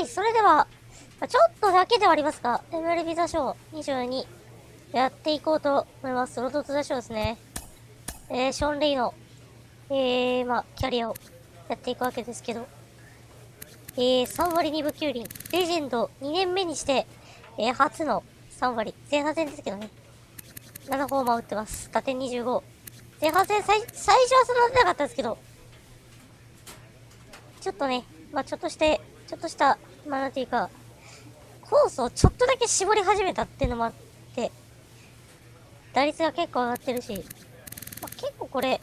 それでは、ちょっとだけではありますが、MLB THE SHOW 22やっていこうと思います。ロードトゥザショーですね。ショーン・レイの、キャリアをやっていくわけですけど、3割2分9厘、レジェンド2年目にして、初の3割、前半戦ですけどね、7ホーマー打ってます。打点25。前半戦最初はそんな出なかったんですけど、ちょっとね、ちょっとした、なんていうか、コースをちょっとだけ絞り始めたっていうのもあって、打率が結構上がってるし、結構これ、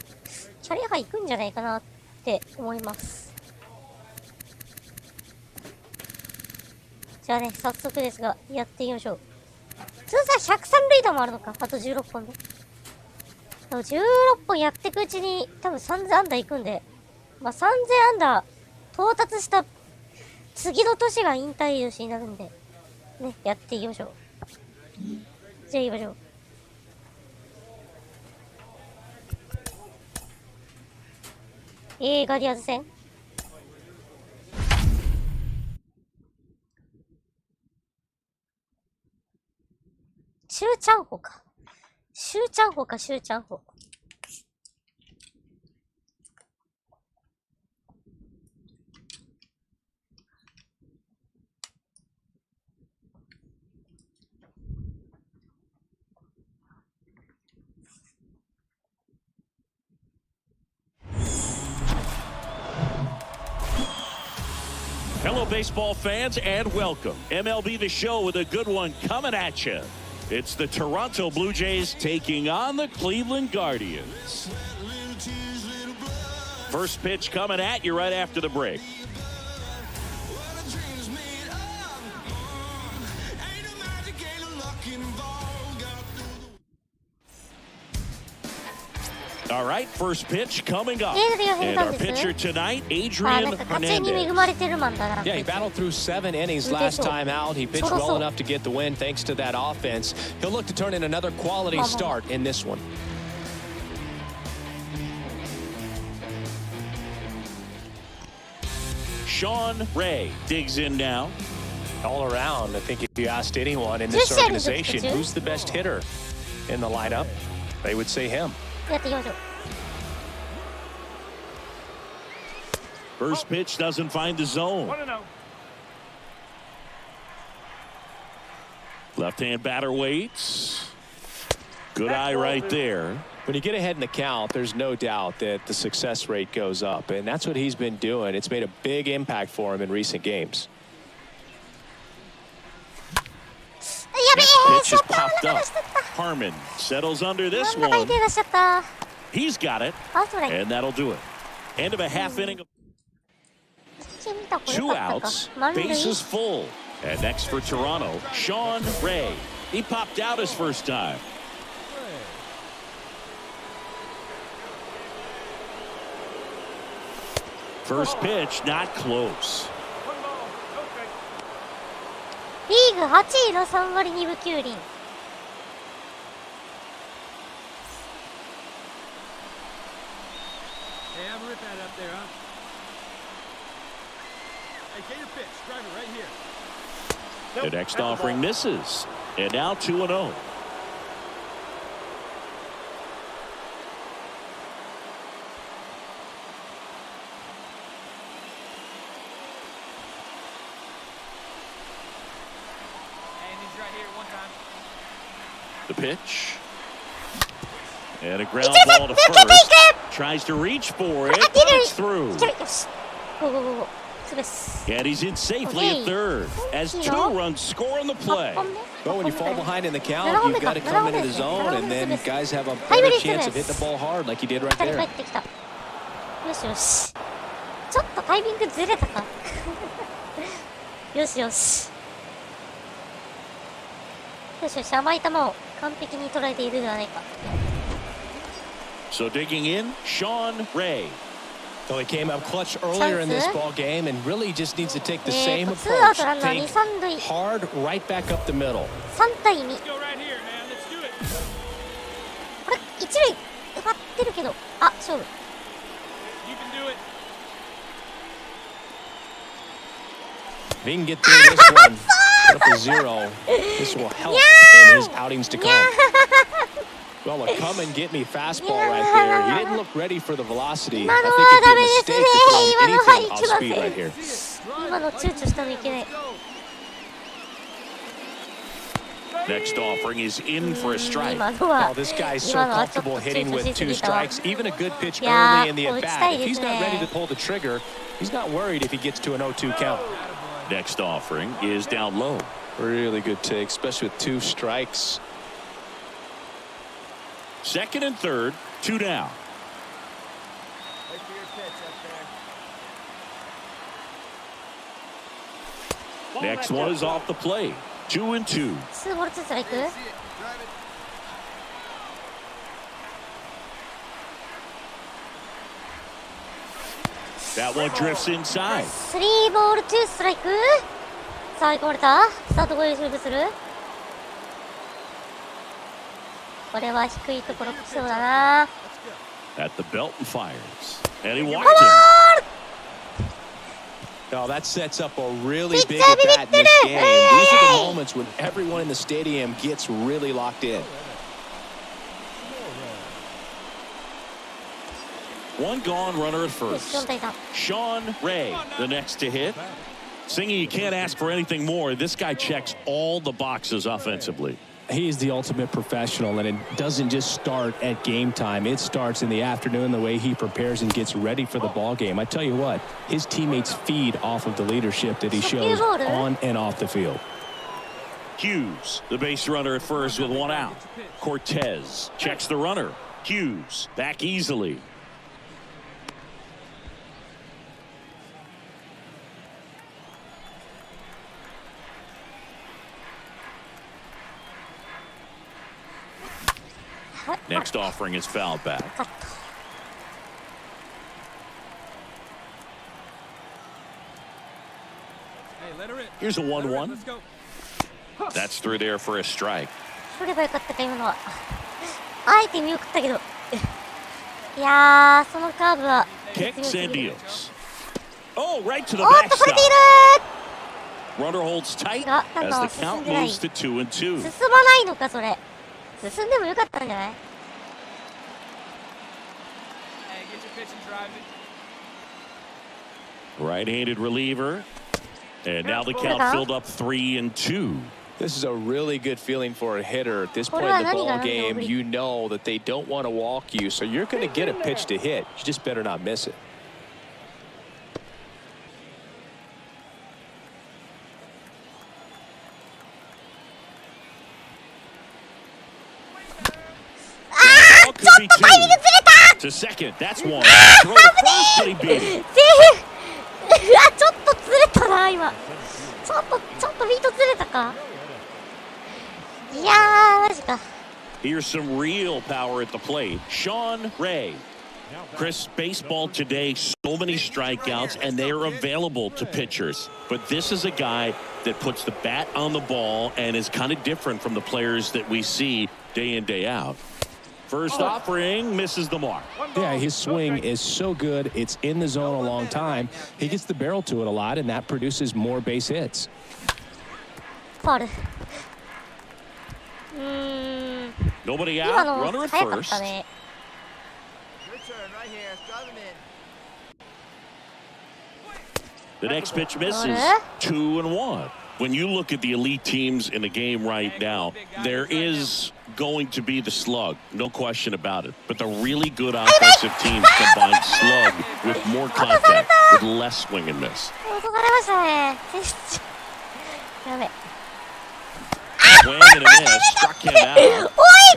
キャリアハイ行くんじゃないかなって思います。じゃあね、早速ですが、やってみましょう。通算103塁打もあるのか。あと16本で。でも16本やっていくうちに、多分3000安打いくんで、3000安打到達した次の年が引退年になるんで、ね、やっていきましょう。じゃあ行きましょう。ガディアーズ戦シューチャンホか。シューチャンホか、シューチャンホ。Hello, baseball fans, and welcome. MLB The Show with a good one coming at you. It's the Toronto Blue Jays taking on the Cleveland Guardians. First pitch coming at you right after the break. All right, first pitch coming up. And our pitcher tonight, Adrian Hernandez. Yeah, he battled through 7 innings last time out. He pitched well enough to get the win thanks to that offense. He'll look to turn in another quality start in this one. Sean Ray digs in now. All around, I think if you asked anyone in this organization who's the best hitter in the lineup, they would say him. First pitch doesn't find the zone. Left-hand batter waits. Good eye right there. When you get ahead in the count, there's no doubt that the success rate goes up, and that's what he's been doing. It's made a big impact for him in recent games. Next pitch is popped up. Harmon settles under this one. He's got it, and that'll do it. End of a half inning. 2 outs, bases full. And next for Toronto, Sean Ray. He popped out his first time. First pitch, not close. リーグ8位の3割2分9厘。The next offering misses. And now 2-0. The pitch. And a ground ball to first. Tries to reach for it. It's through. And he's in safely at third as 2 runs score on the play. Well, when you fall behind in the count, you've got to come into the zone, and then guys have a better chance of hitting the ball hard like you did right there. よしよし。ちょっとタイミングずれたか。よしよし。よしよし、甘い球を完璧に捉えているではないか。So digging in, Sean Ray. So he came up clutch earlier in this ball game and really just needs to take the same approach. Think hard right back up the middle. 3対2。これ一塁奪ってるけど、勝負。he can get through this one, put up a 0, this will help in his outings to come. Well, a come and get me fastball right there. He didn't look ready for the velocity. I think it'd be a mistake to throw anything off speed right here. 今の躊躇したのいけない。 Next offering is in for a strike. Oh, this guy's so comfortable hitting with 2 strikes. Even a good pitch early in the at-bat. If he's not ready to pull the trigger, he's not worried if he gets to an 0-2 count. Next offering is down low. Really good take, especially with 2 strikes. Second and third, 2 down. Next one is off the plate. 2-2. 2ボール2ストライク。That one drifts inside. 3ボール2ストライク。さあ、追い込まれた。スタート後に勝負する。これは低いところ来そうだな。 At the belt and fires. And he walked him. Oh, that sets up a really big at-bat in this game. These are the moments when everyone in the stadium gets really locked in. One gone, runner at first. Sean Ray, the next to hit. Singing, you can't ask for anything more. This guy checks all the boxes offensively. He's the ultimate professional, and it doesn't just start at game time. It starts in the afternoon, the way he prepares and gets ready for the ball game. I tell you what, his teammates feed off of the leadership that he shows on and off the field. Hughes, the base runner at first with 1 out. Cortez checks the runner. Hughes back easily. Next offering is fouled back. Here's a 1-1. That's through there for a strike. 取ればよかったか、今のは。あえて見送ったけど。いやー、そのカーブは。Kicks and deals. Oh, right to the おっと、取れてい backstop. Runner holds tight as the count moves to 2-2. る。進まないのか、それ。進んでもよかったんじゃない？ Right-handed reliever. And now the count filled up 3-2. This is a really good feeling for a hitter. At this point in the ball game, you know that they don't want to walk you, so you're going to get a pitch to hit. You just better not miss it. To second, that's one. Throw to first, but he beat it. ちょっとずれたな、今。ちょっとミートずれたか。いやー、マジか。 Here's some real power at the plate. Sean Ray. Chris, baseball today, so many strikeouts, and they are available to pitchers. But this is a guy that puts the bat on the ball and is kind of different from the players that we see day in, day out. First offering misses the mark. Yeah, his swing is so good. It's in the zone a long time. He gets the barrel to it a lot, and that produces more base hits. Foul. Nobody out. Runner at first. The next pitch misses. 2-1. When you look at the elite teams in the game right now, there is going to be the slug, no question about it. But the really good offensive teams combine slug with more contact, with less swing and miss. Swing and a miss, struck him out.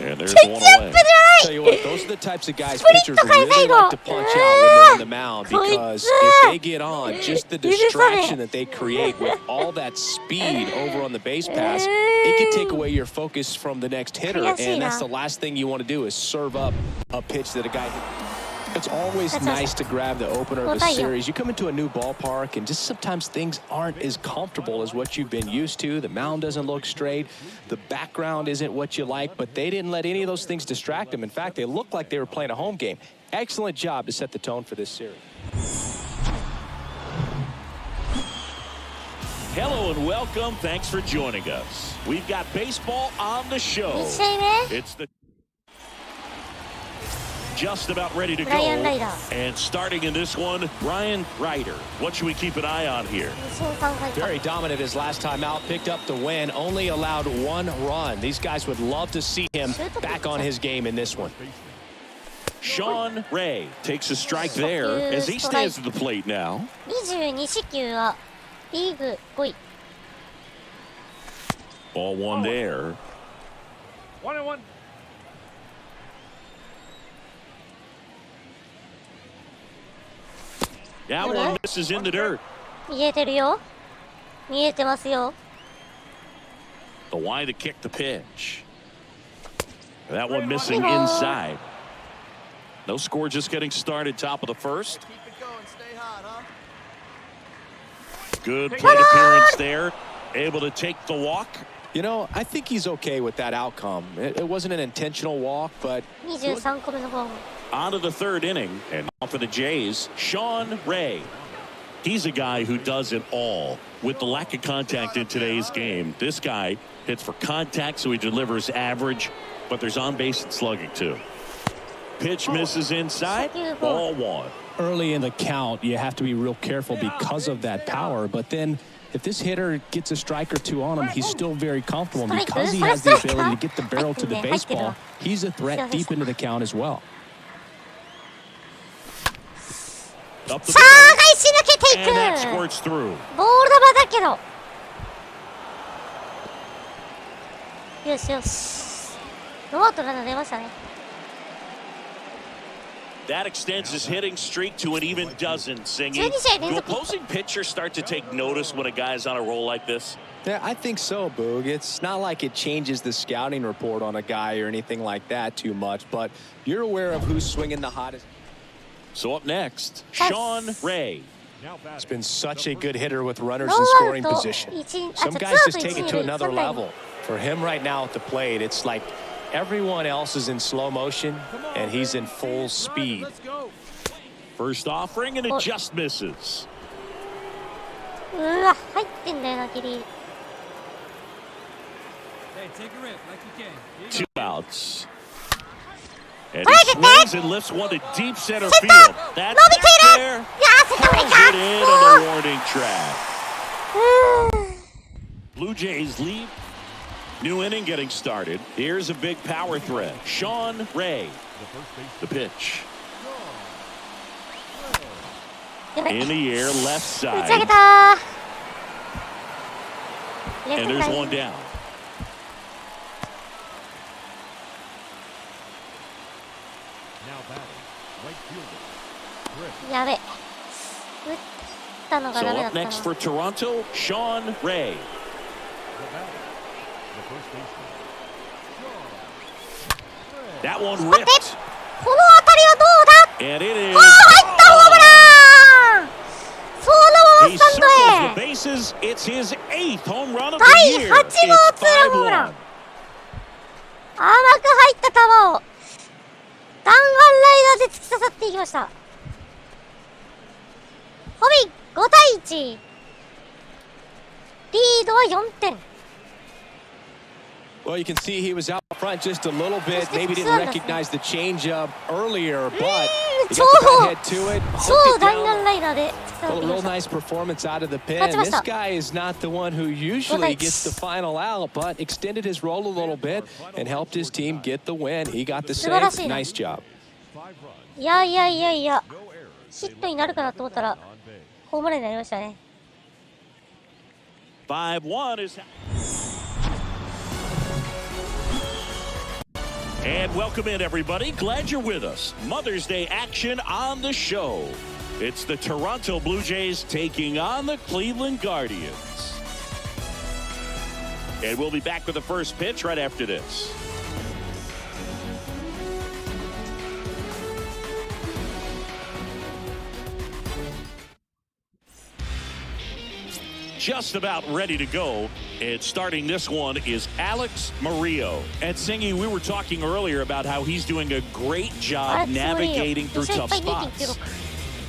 And there's one away. Tell you what, those are the types of guys pitchers really like to punch out when they're on the mound, because if they get on, just the distraction that they create with all that speed over on the base pass, it can take away your focus from the next hitter, and that's the last thing you want to do is serve up a pitch that a guy. It's always nice to grab the opener of a series. You come into a new ballpark, and just sometimes things aren't as comfortable as what you've been used to. The mound doesn't look straight. The background isn't what you like, but they didn't let any of those things distract them. In fact, they looked like they were playing a home game. Excellent job to set the tone for this series. Hello and welcome. Thanks for joining us. We've got baseball on the show. 2試合目 It's the just about ready to go. Ryan Ryder. And starting in this one, Ryan Ryder. What should we keep an eye on here? 2勝3敗か Very dominant his last time out, picked up the win, only allowed 1 run. These guys would love to see him back on his game in this one. Sean Ray takes a strike there as he stands at the plate now. 22四球はリーグ5位 Ball one there. 1-1. That one misses in the dirt. 見えてるよ見えてますよ The wide to kick the pitch. That one missing inside. No score, just getting started, top of the first. Keep it going, stay hot, huh? Good plate appearance there. Able to take the walk. You know, I think he's okay with that outcome. It wasn't an intentional walk, but 23個目のホーム On to the third inning. And now for the Jays, Sean Ray. He's a guy who does it all. With the lack of contact in today's game, this guy hits for contact, so he delivers average, but there's on-base and slugging too. Pitch misses inside. Ball one. Early in the count, you have to be real careful because of that power. But then if this hitter gets a strike or two on him, he's still very comfortable. And because he has the ability to get the barrel to the baseball, he's a threat deep into the count as well. Up the さあ返し抜けてい and that く squirts through. ボール球だけどよしよしノーアウトランナー出ましたね That extends his hitting streak to an even dozen, Singing. 12試合連 Do 続 opposing pitchers start to take notice when a guy's on a roll like this? yeah, I think so, Boog. It's not like it changes the scouting report on a guy or anything like that too much, but you're aware of who's swinging the hottest. So up next, Sean Ray. He's been such a good hitter with runners ノー in アウ scoring ト position. 1 Some ツー guys アウ just ト take 1 it 塁 to another 3塁 level. For him right now at the plate, it's like everyone else is in slow motion and he's in full speed. Let's go. First offering, and it just misses. うわ入ってんだよなキリ Hey, take a rip like you can. Two outs. And he swings and lifts one to deep center field. That's back there. いやーセカンド Pulls it in on the warning track. うー Blue Jays lead. New inning getting started. Here's a big power threat. Sean Ray. The pitch. やべ In the air, left 打ち上げ side. たー And there's one down. Now batting, right fielder. やべ打ったのが So ダメだっ up たな next for Toronto, Sean Ray. The batter, the first baseman. That one 待って ripped. この当たりはどうだ And it is. 入ったホームランそのまま He スタン circles ドへ the bases. It's his 8th home run of 第 the 8 year. 号 It's ツーランホームラン 5-1. 甘く入った球を弾丸ライダーで突き刺さっていきましたホビ5対1リードは4点 Well, you can see he was out front just a little bit. Maybe didn't recognize the changeup earlier, but he got the bat head to it. 超 hooked it 弾 down. 丸ライダーで突き刺さってい A きま real した nice performance out of the pen. That's This guy is not the one who usually gets the final out, but extended his role a little bit and helped his team get the win. He got the save. Nice job. いやいやいやいやヒットになるかなと思ったらホームランになりましたね 5-1 is. And welcome in, everybody. Glad you're with us. Mother's Day action on the show. It's the Toronto Blue Jays taking on the Cleveland Guardians. And we'll be back with the first pitch right after this. Just about ready to go. And starting this one is Alex Murillo. And Singy, we were talking earlier about how he's doing a great job Alex navigating Murillo. through tough spots.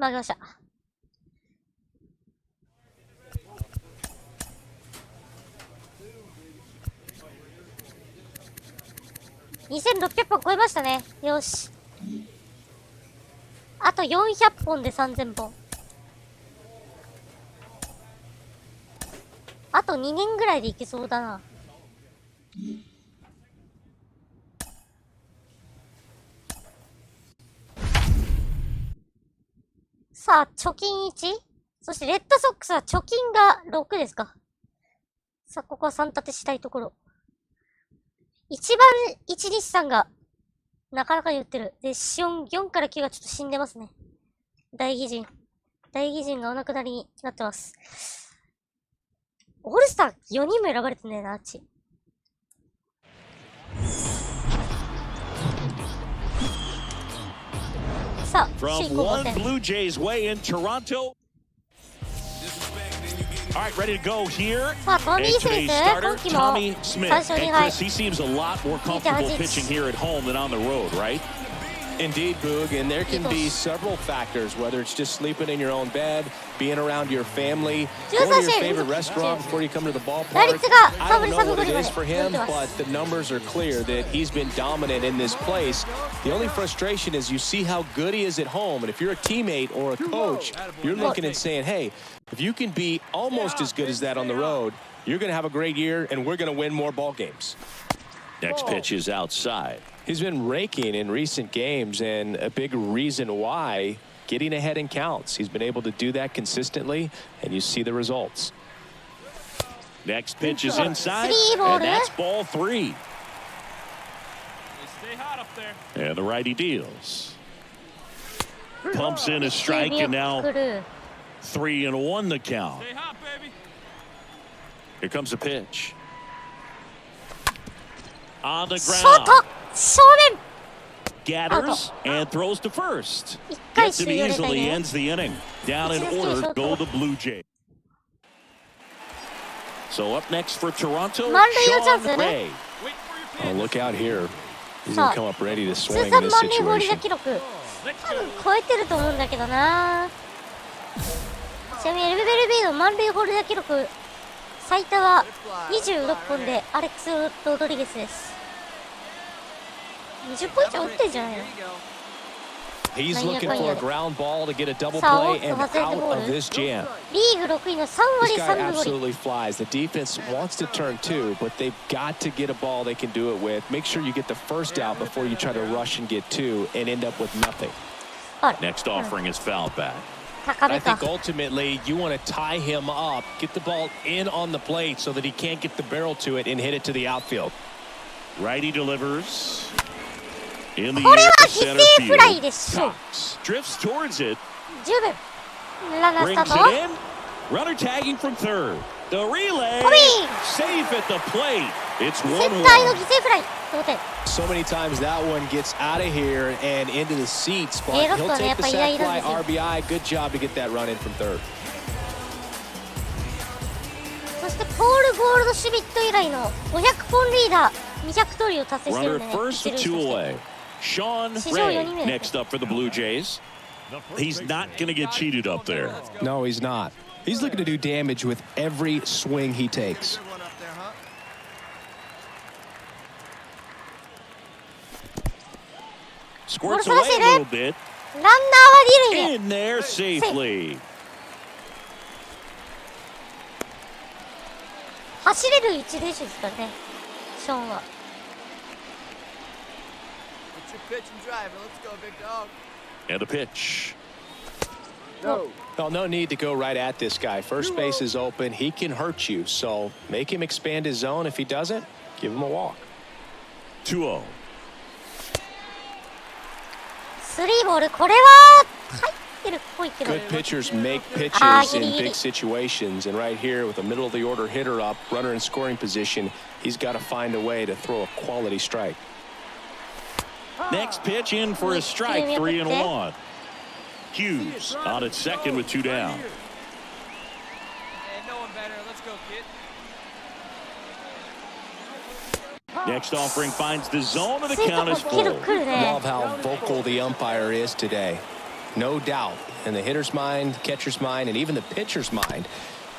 負けました。2600本超えましたね。よし。あと400本で3000本。あと2年ぐらいでいけそうだな。さあ、貯金 1？ そしてレッドソックスは貯金が6ですか。さあ、ここは3立てしたいところ。一番1、2、3がなかなかに打ってる。で、4から9がちょっと死んでますね。大義人がお亡くなりになってます。オールスター4人も選ばれてんだよな、あっち。さあ、首位 From 攻防 one 戦。 Blue Jays way in Toronto. All right, ready to go here. さあ、トミ And ー・スミ today's ス、 starter, 今季も Tommy Smith. 3勝2 And 敗。 Chris, he seems a lot more comfortable pitching here at home than on the road, right? Indeed, Boog, and there can be several factors, whether it's just sleeping in your own bed, being around your family, going to your favorite restaurant before you come to the ballpark. I don't know what it is for him, but the numbers are clear that he's been dominant in this place. The only frustration is you see how good he is at home, and if you're a teammate or a coach, you're looking and saying, hey, if you can be almost as good as that on the road, you're going to have a great year, and we're going to win more ball games. Next pitch is outside. He's been raking in recent games, and a big reason why, getting ahead in counts. He's been able to do that consistently, and you see the results. Next pitch is inside, ball, and that's ball 3. Stay hot up there. And the righty deals. Pumps in a strike, and now 3-1 the count. Stay hot, baby. Here comes the pitch. On the ショー ground. ト正面 Gathers and throws to first. 一回 Gets him 終了で easily, ね。 ends the inning. Down in order go the Blue Jays. So up next for Toronto, 満塁のチャン Sean スね。 Ray. Wait for your Oh, pitch. look out here. He's So, going to come up ready to 通 swing 算 in this 満塁ホールダ situation. 記録 Let's 多分 go. 超えてると思うんだけどな。ちなみに MLB の満塁ホールダ記録最多は26本でアレックス・ロドリゲスです。20本以上打ってんじゃないの。 He's looking for a ground ball to get a double So, play and what's that out ball? of this jam. リーグ6位の3割 This guy 3分5厘。 absolutely flies. The defense wants to turn two, but they've got to get a ball they can do it with. Make sure you get the first out before you try to rush and get two and end up with nothing. Next offering is foul back. 高 I めか think。ultimately you want to tie him up, get the ball in on the plate so that he can't get the barrel to it and hit it to the outfield. Righty delivers. In the これ air は to 犠 center 牲フライ field. でしょう。 Drifts towards it. 十分。ランナース Brings ター it ト。 in. Runner tagging from third. The relay. 飛び Safe at the plate. It's センターへの犠 1-1. 牲フライ。同点。 So many times that one gets out of here and into the seats, but Yeah, he'll that's take the funny. sac Yeah, fly he doesn't RBI. Good job to get that run in from third. そしてポール・ゴールドシュミット以来の500本リーダー200盗塁を達成してる Runner んでね。 first 一 with 塁 two として away. Sean Ray next up for the Blue Jays. He's not going to get cheated up there. No, he's not. He's looking to do damage with every swing he takes. Good one up there, huh? Squirts What away was it, a little bit. ランナーは二塁へ。 In there safely. 走れる一塁手ですからね。ショーンは。 Get your pitch and drive it. Let's go, big dog. And a pitch. Well, no need to go right at this guy. First base is open. He can hurt you. So make him expand his zone. If he doesn't, give him a walk. 2-0. スリーボール、これは入ってるっぽいけど。 Good pitchers make pitches in big situations. And right here with a middle of the order hitter up, runner in scoring position, he's got to find a way to throw a quality strike. Next pitch in for a strike. 3-1. Hughes on at second with two down. Hey, no one better. Let's go, kid. Next offering finds the zone, and the ついた count こ is と切る full. 来るね。 Love how vocal the umpire is today. No doubt in the hitter's mind, catcher's mind, and even the pitcher's mind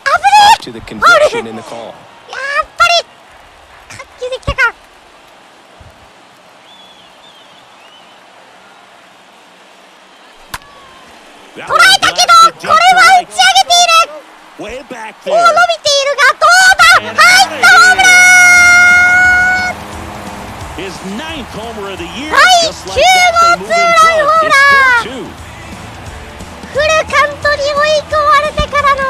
危ね to the conviction in the call. やっぱり活球できたか。捉えたけど、これは打ち上げている。 Way back こう伸びている there. が、どうだ。入ったホームラン。 His 9th homer of the year. 第 Just 9 like that, 号 they ツー move ラ in ンホー front. ム It's ラン。 4-2. フルカウントに追い込まれてからの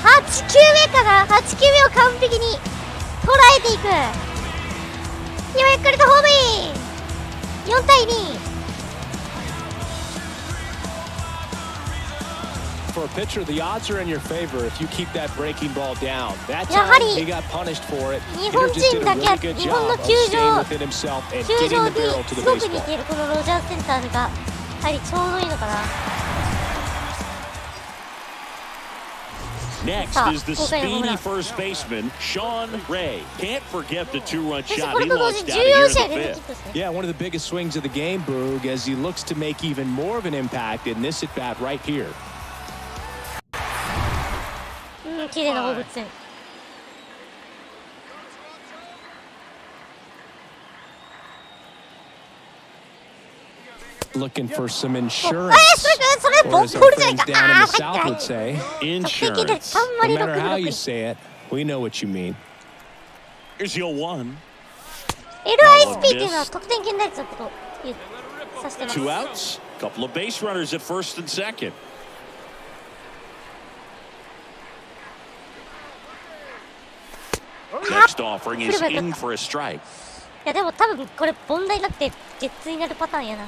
8球目かな。8球目を完璧に捉えていく。今ゆっくりとホームイン。4対2。 For a pitcher, the odds are in your favor if you keep that breaking ball down. That やは time り he got punished for it. 日 Hitter 本 just 人 did だ a けあ really って good 日本 job の of 球 staying 場 within himself and 球 getting 場 the に barrel to す the ごく似 baseball. ているこのロジャーセンターがやはりちょうどいいのかな。 Next is the speedy first baseman, Sean Ray. Can't forget the 2-run そして shot こ he れと同 launched 時 out 14 here 試合 in 連 the 続ヒッ fifth. トですね。 Yeah, one of the biggest swings of the game, Boog, as he looks to make even more of an impact in this at-bat right here. 綺麗な放物線。 Looking for some え insurance. それボ Or ー as ル our じゃない friends か。 down in あ the あ、 South 入 would って say. ない。敵で Insurance. 3割 No 6 matter how 分 you 6厘。 say it, we know what you mean. Here's your 1. LISP っていうのは得点圏打率のことを指してます。 2 outs. Couple of base runners at first and second. Next offering is in for a strike. いやでも多分これ問題なくてゲッツーになるパターンやな。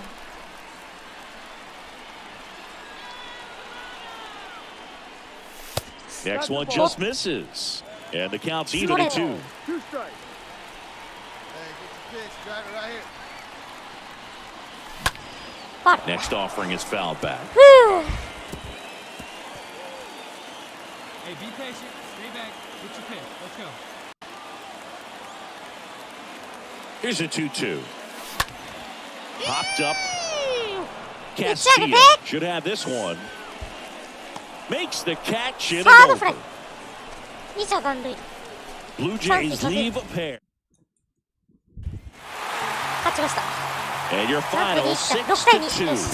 Next one just misses. And the count's even at 2. 2 strikes. Next offering is fouled back. Hey, be patient. Stay back. Get your pick. Let's go. Here's a 2-2. Popped up. Good shot, Castillo Vic. should have this one. Makes the catch in サード and フライ over. 2者残塁。 Blue Jays leave a pair. 勝ちました。 And your なんと final 2者6対2。よ 6-2. し。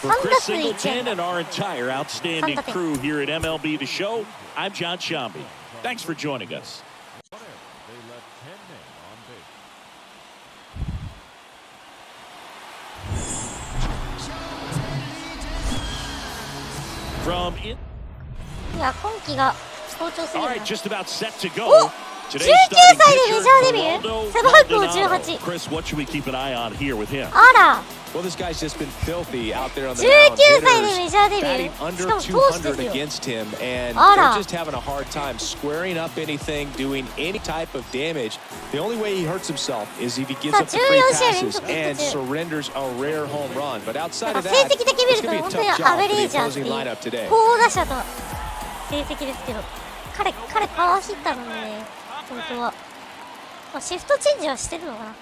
For 3 Chris 打数1 Singleton 安 and our entire outstanding 3打点。 crew here at MLB The Show, I'm John Shambi. Thanks for joining us. They left 10 men on base. From in. いや今季が好調すぎ All る right, な。 just about set to お go. 19 Today's 歳 starting でメ pitcher, ジャーデビュー Geraldo 背番号 Maldonado. 18。 Chris, what should we keep an eye on here with him? あら Well, this guy's just been filthy out there on the 19 mound. 歳でメジャーデビュ Batting ー。 under しかも投手で 200すよ。 against him, and Ara. they're just having a hard time squaring up anything, doing any type of damage. The only way he hurts himself is if he gives up the free 14試合連 passes 続ヒット and 中。 surrenders a rare home run. But outside なん of か成 that, 績だけ見 it's ると going to be a 本当に tough ア job ベ for レ the ージャーってい opposing う lineup today. 好打者の成績ですけど、彼パワーヒッターなのでね、本当は。まあ、シフトチェンジはしてるのかな。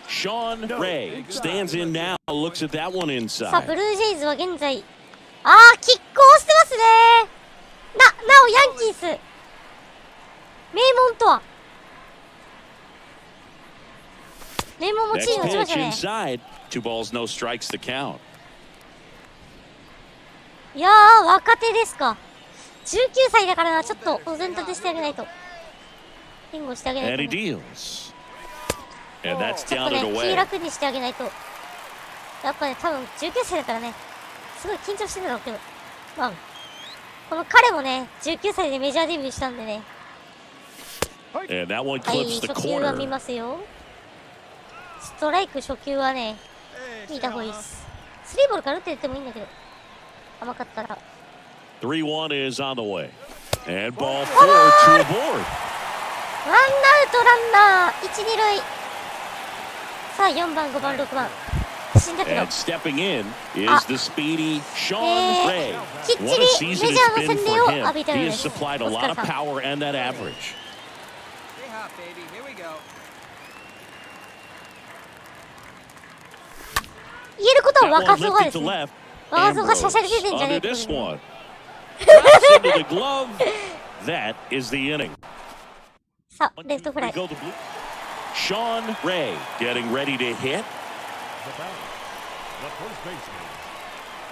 Sean Ray stands in now, looks at that one さあ、ブ inside. ルージェイズは現在、キックをしてますね。なおヤンキース。名門とは。名門もチー Next ム落ちまし pitch たね。 inside. 2 balls, no strikes to count. いやー、若手ですか。19歳だからな、ちょっとお膳立てしてあげないと。援護してあげない And と he ね、 deals. And that's ちょっと down ね、 and 気 away. 楽にしてあげないと。やっぱね、多分19歳だからね、すごい緊張してるだろうけど。まあ、この彼もね、19歳でメジャーデビューしたんでね。 And that one はい、 clips the 初球は見 corner. ますよ。ストライク初球はね、見た方がいいです。スリーボールから打ってってもいいんだけど、甘かったら。 3-1 is on the way. And ball 4 to a board. ワンアウトランナー、1、2塁。さあ、4番、5番、6番。死んだけど。 And stepping in is the speedy Sean Ray. きっち What a り season メジャー it's の been 洗礼 for を him. 浴びたよう He で has す。お supplied a 疲 lot れ of さん。 power and that average. Stay hot, baby. Here we go. 言えることは That 若 one そうがで lifted す to ね。 left. あ、そうか、しゃ Ambrose しゃり出てんじゃねえ under か。 this one. Drops into the glove. That is the inning. さあ、レフトフライ。 Go to blue. Sean Ray getting ready to hit. The batter, the first baseman,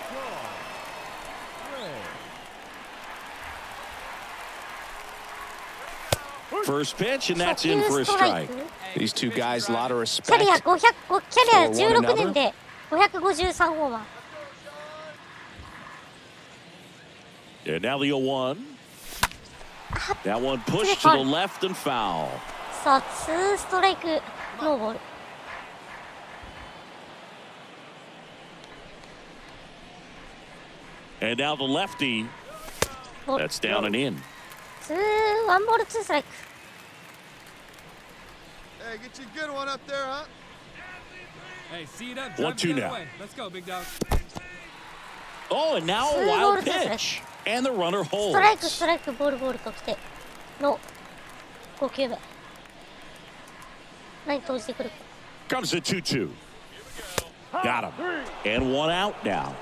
Sean Ray. First pitch, and that's in for a strike. These two guys, a lot of キャリア respect. 500、キャリア16年で553ホーマー。 And now the 0-1. That one pushed to the left and foul. さあ、2ストライク、ノーボール。 And now the lefty. That's down and in. ワンボール2ストライク。 Hey, get you a good one up there, huh? Hey, see it up. 1-2 Drop it the now. other way. Let's go, big dog. Oh, and now a wild pitch. And the runner ス holds. トライク、ストライク、ボール、ボールときての5球目。何投じてくるか。 Comes the 2-2. Got him. And one out now.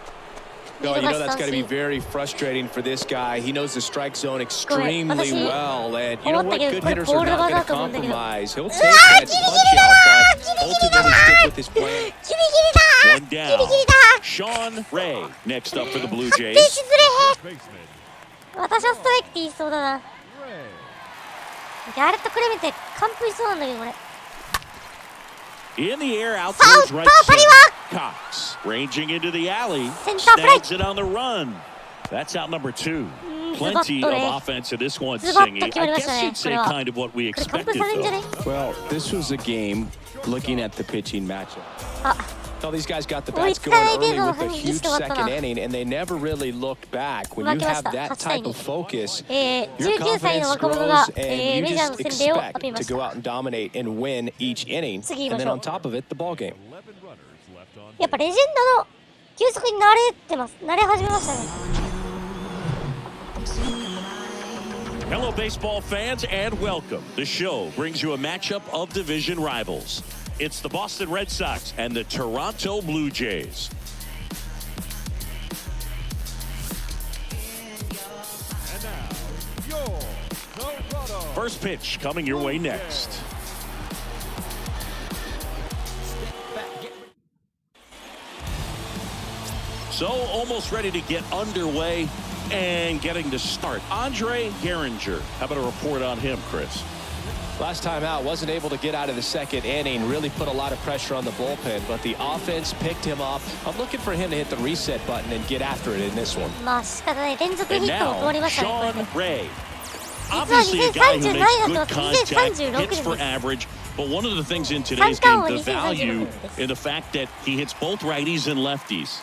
Oh, you know that's got to be very frustrating for this guy. He knows the strike zone extremely well, and you know what? Good hitters are not going to compromise. He'll take that punch out, but ultimately stick with his plan. ギリギリだ One ギ down. リギリだ Sean Ray next up for the Blue ベー Jays. スずれ Baseman, 私はストライクって言いそうだな。 Ray. ギャレット・クレメンテ完封しそうなんだけどこれ。 In the air, out Foul, towards right foul, center. Pariwa. Cox ranging into the alley. Center Snags it on the run. That's out number 2. Plenty of ズバッとね。 offense in this one, ズバッと Singy. 決ま I りました guess ね。 you'd これ say は。 kind of what we これ完封 expected, されるんじゃね though. Well, this was a game looking at the pitching matchup. あ、 All these guys got the 追い bats つか going ないで early の with a 反撃し huge て終わった second な。 inning, and they never really looked back. When 負 you けまし have た。 that 8対 type 2 of focus, 19 your 歳の confidence 若者が、 grows, and メ you ジャーの just 洗礼を浴 expect びま to した。 go out and dominate and win each inning, 次 and 行き then ま on しょう。 top of it, the ball game. 11 runners left on やっぱ base. レジェンドの球速に慣れてます。慣れ始めましたね。 Hello, baseball fans, and welcome. The show brings you a matchup of division rivals. It's the Boston Red Sox and the Toronto Blue Jays. And now, your Geraldo. First pitch coming your way next. So almost ready to get underway and getting to start. Andre Gehringer. How about a report on him, Chris? Last time out, wasn't able to get out of the second inning, really put a lot of pressure on the bullpen, but the offense picked him up. I'm looking for him to hit the reset button and get after it in this one. まあ仕方ない。連続ヒ And ットも止まり now, ましたね。これ Sean で Ray. 実は Obviously a guy who 2037 だ makes と good contact, 2036 hits 年 for です。 average, but one of the things in today's game, the value です。 in the fact that he hits both righties and lefties.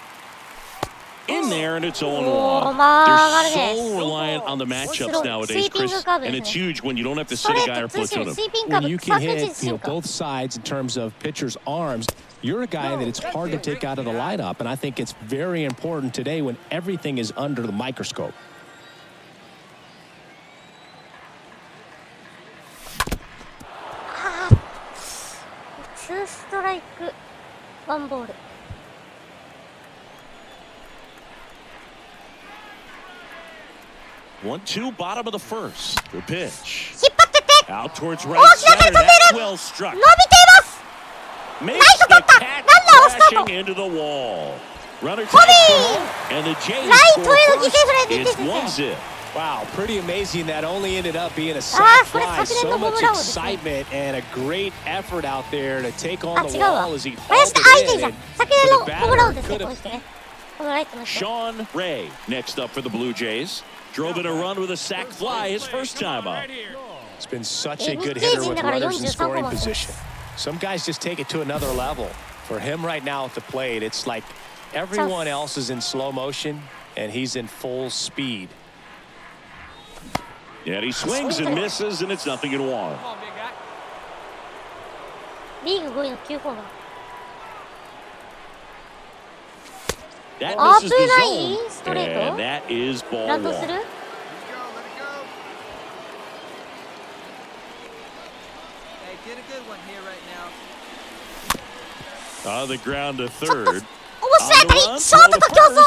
In there, and it's 0-1. おー、まあ、 They're 上がるね。 so reliant on the matchups nowadays, Chris, and it's huge when you don't have to スト sit レ a guy ー or ト、ツーシー platoon ム、 him. スイーピングカー When ブ、 you サー can クルチェン hit ジ進化。 both sides in terms of pitchers' arms, you're a guy that it's hard to take out of the lineup, and I think it's very important today when everything is under the microscope. 2ストライク、1ボール。 1-2, bottom of the first. The pitch. 引っ張ってって Out towards 大 right きな center. 点取って That's る well struck. 伸びています Makes ナイト the 取った catch ランナーをスタート crashing into the wall. Runner ホ takes ビ the ー home, and the Jays ライト score への犠牲 first. フライで It's 出てて 1-0. Wow, pretty amazing. That only ended up being a sac これ fly. 昨年 So のホー much ムラン王ですね。 excitement and a great effort out there to take on あ、 the 違うわ wall as he 林 hauled 田相手 it じゃ in. ん And 昨年の for the ホームラン王 batter, ですね could この have 人ねこのライトの人 Sean Ray next up for the Blue Jays. Drove in a run with a sac fly his first time up. It's been such a good 日系 hitter 人 with だから runners in 43 scoring 個も position. Some guys just take it to another level. For him right now at the plate, it's like everyone else is in slow motion and he's in full speed. And he swings and misses, and it's 0-1. Come on, big guy. リーグ5位の9ホームラン That 危 misses な the い zone, ストレー and that is ト ball ランドす 1. る Let it go, let it go. Hey, get a good one here right now. On the ground to third. 面試合当たり、ショートと競争。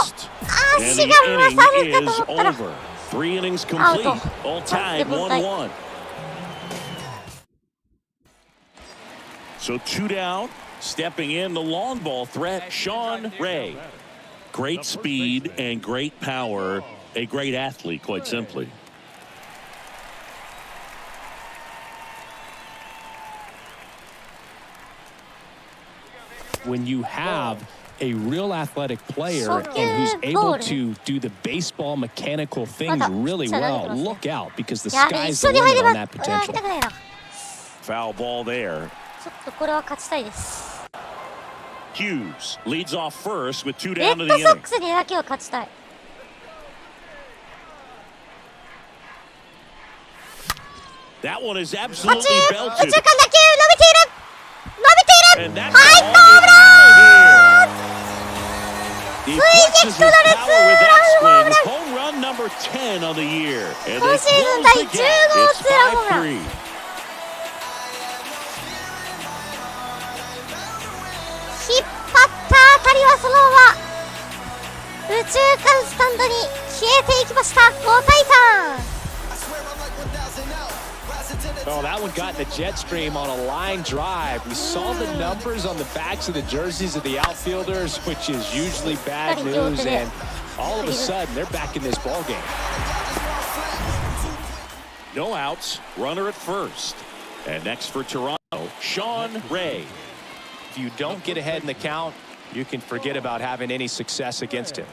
足が勝るかと思ったら。 3 innings complete. All tied 1-1. So 2 down. Stepping in the long ball threat, Sean Ray. Great speed and great power. A great athlete, quite simply. When you have a real athletic player and who's able to do the baseball mechanical things really well, look out, because the sky's the limit on that potential. Foul ball there. ちょっとこれは勝ちたいです。 Hughes leads off first with 2 レ down to ッ the ドソッ inning. クスにだけは勝ちたい。That one is 宇宙 absolutely 間打球伸 belted. びている。伸びてい And る。 that's 入ったホームラン。 He flexes his power with that swing. Home run number 10 on the year. And they 今シーズン close 第 the 10 gap. 号 It's ツーランホームラン。 5-3. 引っ張った当たりはそのまま宇宙間スタンドに消えていきました。5対3。 Oh, that one got in the jet stream on a line drive. We saw the numbers on the backs of the jerseys of the outfielders, which is usually bad news, and all of a sudden they're back in this ball game. No outs, runner at first. And next for Toronto, Sean Ray. If you don't get ahead in the count, you can forget about having any success against him.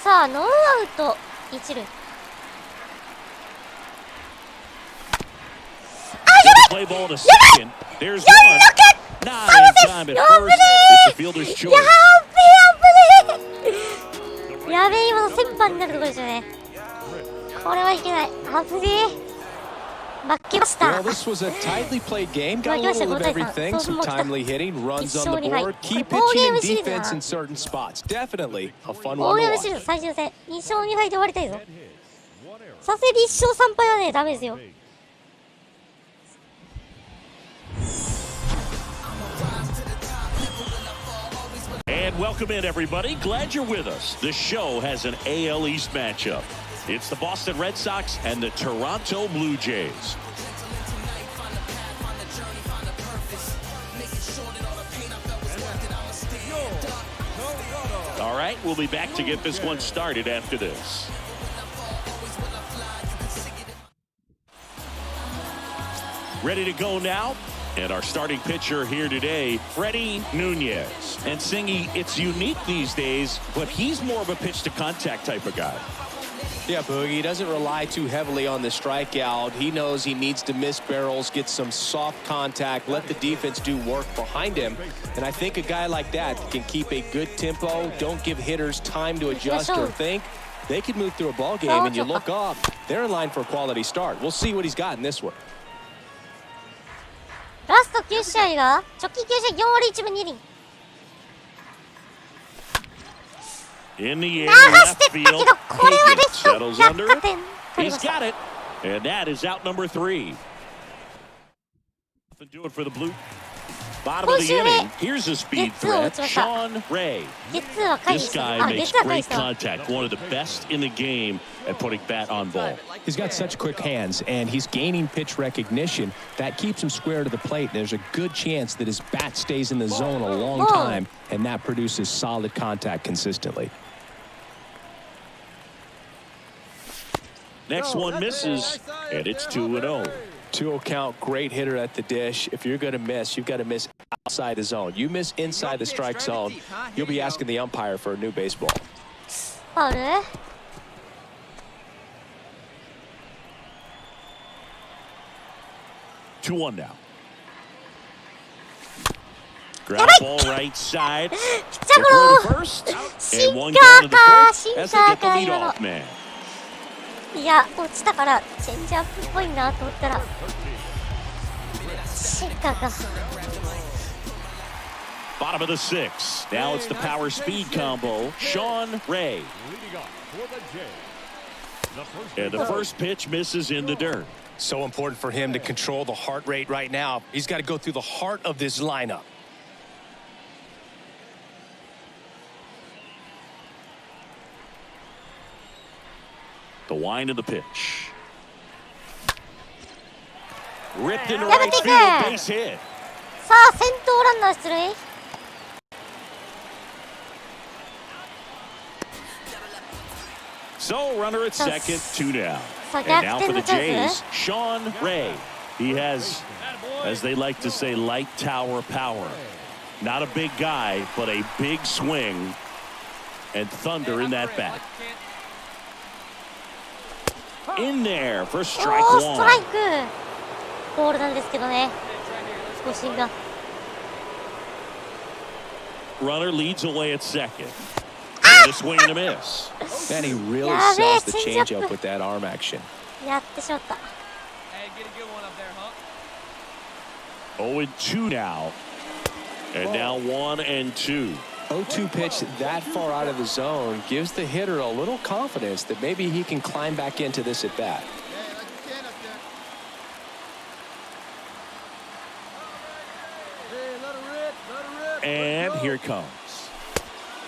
さあノーアウト一塁。 Play ball to second. There's one. Not in time at first. It's the fielder's choice. やべえ、今の先番になるところですよね。これはいけない。危ねえ。負けました。 Well, this was a tightly played game. Got a little of everything. Some timely hitting, runs on the board, key pitching and defense in certain spots. Definitely a fun one to 大ゲームシリー watch. ズ最終戦2勝2敗で終わりたいぞ。させり1勝3敗はねダメですよ。 And welcome in, everybody. Glad you're with us. The show has an AL East matchup. It's the Boston Red Sox and the Toronto Blue Jays. All right, we'll be back to get this one started after this. Ready to go now? And our starting pitcher here today, Freddie Nunez. And Singy, it's unique these days, but he's more of a pitch-to-contact type of guy. Yeah, Boogie doesn't rely too heavily on the strikeout. He knows he needs to miss barrels, get some soft contact, let the defense do work behind him. And I think a guy like that can keep a good tempo, don't give hitters time to adjust or think. They could move through a ball game, and you look up, they're in line for a quality start. We'll see what he's got in this one. ラスト9試合が直近9試合4割1分2厘。 In the air, 流し left てったけ field. どこれはレ Hogan フト settles 落 under 下 it. 点取りま He's した。 got it. And that is out number 3. Nothing doing for the Blue. Bottom of the inning. Here's a speed threat. Sean Ray. ゲッツーは回避 This した。 guy あ、ゲッ makes ツーは回 great 避した。 contact. One of the best in the game at putting bat on ball. He's got such quick hands, and he's gaining pitch recognition. That keeps him square to the plate. There's a good chance that his bat stays in the zone a long time, and that produces solid contact consistently. Next one misses, and it's 2-0. 2-0 count, great hitter at the dish. If you're going to miss, you've got to miss outside the zone. You miss inside the strike zone, you'll be asking the umpire for a new baseball. ファウル。 2-1 now. Ground ball right side. They'll throw to first, and one down to the fourth as they get the leadoff man. いや、落ちたからチェンジアップっぽいなと思ったらシンカーか。 Bottom of the 6th. Now it's the power speed combo. Sean Ray. And the first pitch misses in the dirt. So important for him to control the heart rate right now. He's got to go through the heart of this lineup. wind of the pitch. Ripped into right field, base hit. さあ、先頭ランナー出塁。So runner at second, 2 down. And now for the Jays, Sean Ray. He has, as they like to say, light tower power. Not a big guy, but a big swing and thunder in that bat. In there for strike おー、ストライ one. ク。ボールなんですけどね。少しが。Runner leads away at second. And a swing and a miss. And he really Yeah, sells the changeup. changeup with that arm action. やってしまった。Hey, get a good one up there, huh? 0-2 now. And now 1-2. 0-2 pitch that far out of the zone gives the hitter a little confidence that maybe he can climb back into this at bat. Hey, like you can up there. Hey, let her rip, let her rip. And here it comes.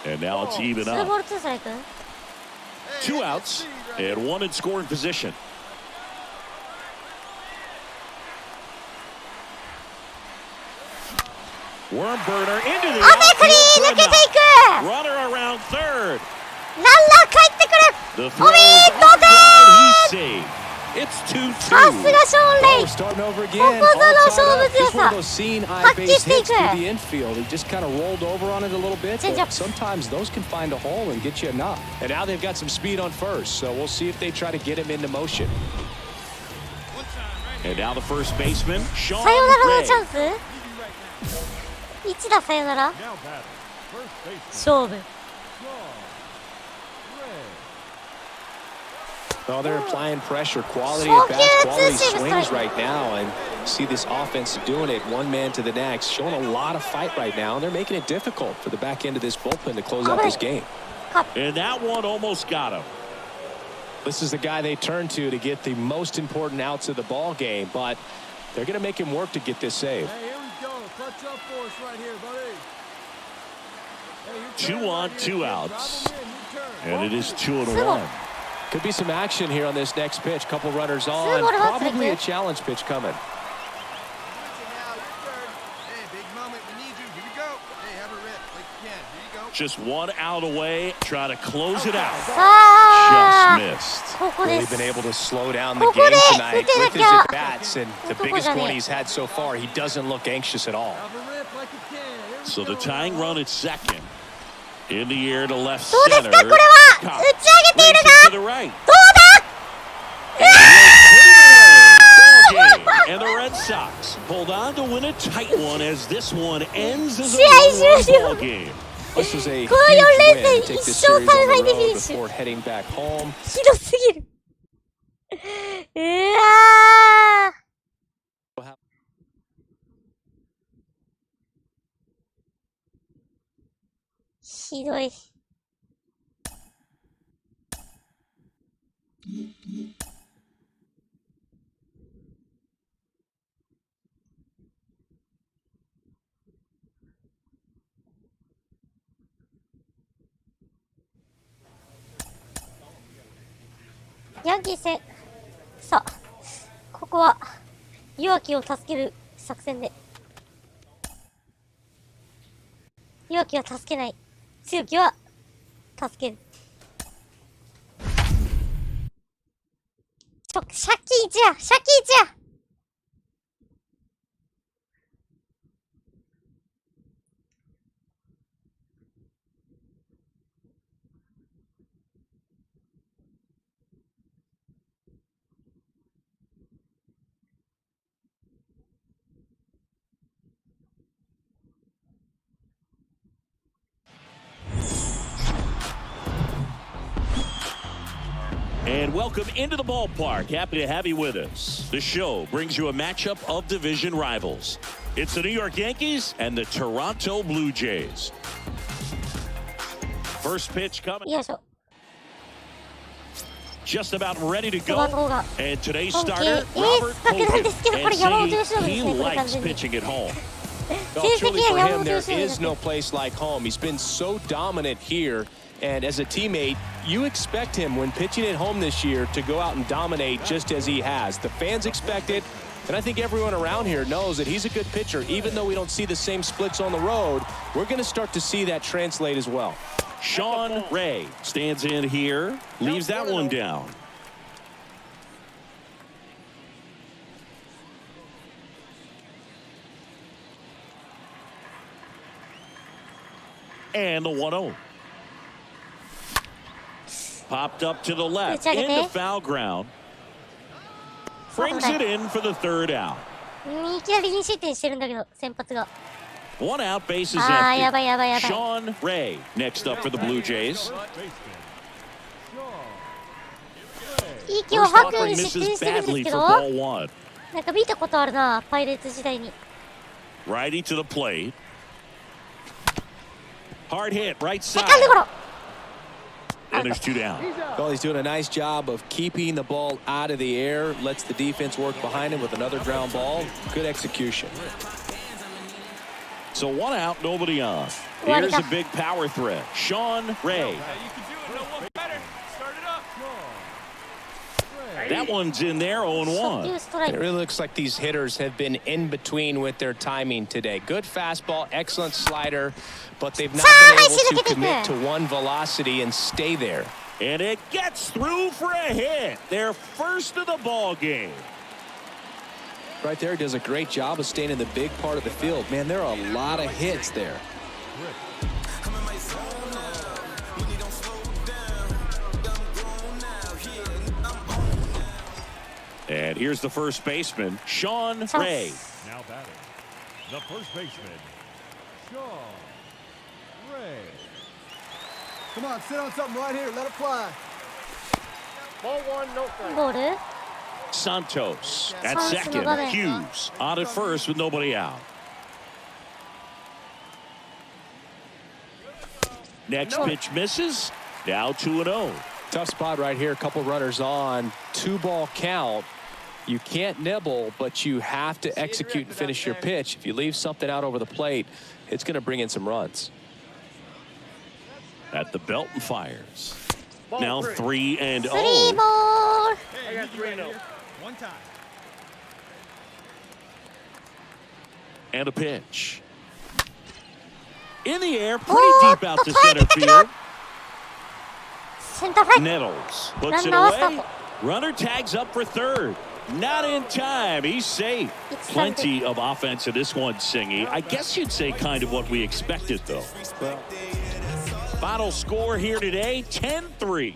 And now it's even ツーボー up. ルツーストライク。 2 outs and 1 in scoring position. Worm burner into the 雨降り抜けてい outfield. く。 Runner around third. ランナー帰ってく The る。 throw お見 is 事 he's saved. It's 2-2. さすがショーン・レイ。 We're starting over again. ここぞの All 勝 tied 負 up. 強 Just one さ。 of those seeing eye 発揮 base してい hits く。 through the infield. He just kind of rolled over on it a little bit. Changeup. But sometimes those can find a hole and get you a knock. And now they've got some speed on first, so we'll see if they try to get him into motion. And now the first baseman, Sean さよならの Ray. チャンス。一打サヨナラ。 Now batting, first baseman, 勝負。 Sean Ray. Well, they're applying pressure, quality So at bats, good. quality This is swings like- right now, and see this offense doing it one man to the next, showing a lot of fight right now, and they're making it difficult for the back end of this bullpen to close out this game. And that one almost got him. This is the guy they turn to get the most important outs of the ball game, but they're going to make him work to get this save. Hey, here we go. Clutch up for us right here, buddy. Hey, your 2 turn on, right 2 here. outs. Drop 'em in, your turn. And it is 2-1. Could be some action here on this next pitch. Couple runners on. Two more outs, Probably a Rick. challenge pitch coming. Now, your turn. Hey, big moment. We need you. Here we go. Hey, have a rip like you can. Here you go. Just 1 out away. Try to close it out. さあ Just missed. ここで Really す been able to slow down theここ game で tonight 打てな with き his ゃ at bats, and the 男 biggest じゃねえ one he's had so far. He doesn't look anxious at all. Have a rip like you can. Here we So go. the tying run at second. In the air to left どうです center. かこれは。 Cox 打ち上げている racing to が the right. どうだ。 Ball game. And the Red Sox hold on to win a tight one as this one ends as a 試合終了。 ball game. This was a huge この4連 win 戦 to take this 一勝 series 3 on 敗 the でフィ road ニッシュ。 before heading back home. ひどすぎる。うわー。ひどい。ヤンキー戦。さあ、ここは、弱気を助ける作戦で。弱気は助けない。強気は、助ける。借金1や借金1やAnd welcome into the ballpark. Happy to have you with us. The show brings you a matchup of division rivals. It's the New York Yankees and the Toronto Blue Jays. First pitch coming. よいしょ。 Just about ready to 5番 go. の方が。 And today's 本気 starter, エー Robert ス格なんですけど、こ Hogan. れ山本 And 由伸 see, です he ね、これ完 likes 全に。 pitching at home. Well, Seriously, truly yeah, for yeah, him, there seriously, is no place like home. He's been so dominant here And as a teammate, you expect him when pitching at home this year to go out and dominate just as he has. The fans expect it, and I think everyone around here knows that he's a good pitcher. Even though we don't see the same splits on the road, we're going to start to see that translate as well. Sean Ray stands in here, leaves that one down. And the 1-0. Popped up to the left into foul ground. Brings it in for the third out. いきなり2失点してるんだけど、先発が。One out, bases やば empty. いやばいやばい。Sean Ray next up for the Blue Jays. 息を First 吐くよう offering に失点 misses してるんです badly け for ど、 ball one. なんか見たことあるな、パイレーツ時代に。Righty to the plate. Hard hit, right セ side. カンドゴロ。 And there's two down. Well, he's doing a nice job of keeping the ball out of the air, lets the defense work behind him with another ground ball. Good execution. So one out, nobody on. Here's a big power threat. Sean Ray. You can do it. No one better. Start it up. That one's in there, 0-1. ストライ It ク。 really looks like these hitters have been in between with their timing today. Good fastball, excellent slider, but they've not been able to commit to one velocity and stay there. And it gets through for a hit. Their first of the ball game. Right there, he does a great job of staying in the big part of the field. Man, there are a lot of hits there. And here's the first baseman, Sean Ray. Now batting, the first baseman, Sean Ray. Come on, sit on something right here. Let it fly. ボール Santos at Santos second. no va. Hughes on at first with nobody out. Next pitch misses. Now 2-0. Tough spot right here. A couple runners on. 2-ball count. You can't nibble, but you have to execute and finish your pitch. If you leave something out over the plate, it's going to bring in some runs. At the belt and fires. Now 3-0. スリーボール。 Hey, I got 3-0. One time. And a pitch. In the air, pretty deep out to center field. センターフライ。 Nettles puts it Runner was away. up. Runner tags up for third. Not in time. He's safe. It's Plenty of offense in this one, Singy. I guess you'd say kind of what we expected, though. Final score here today, 10-3.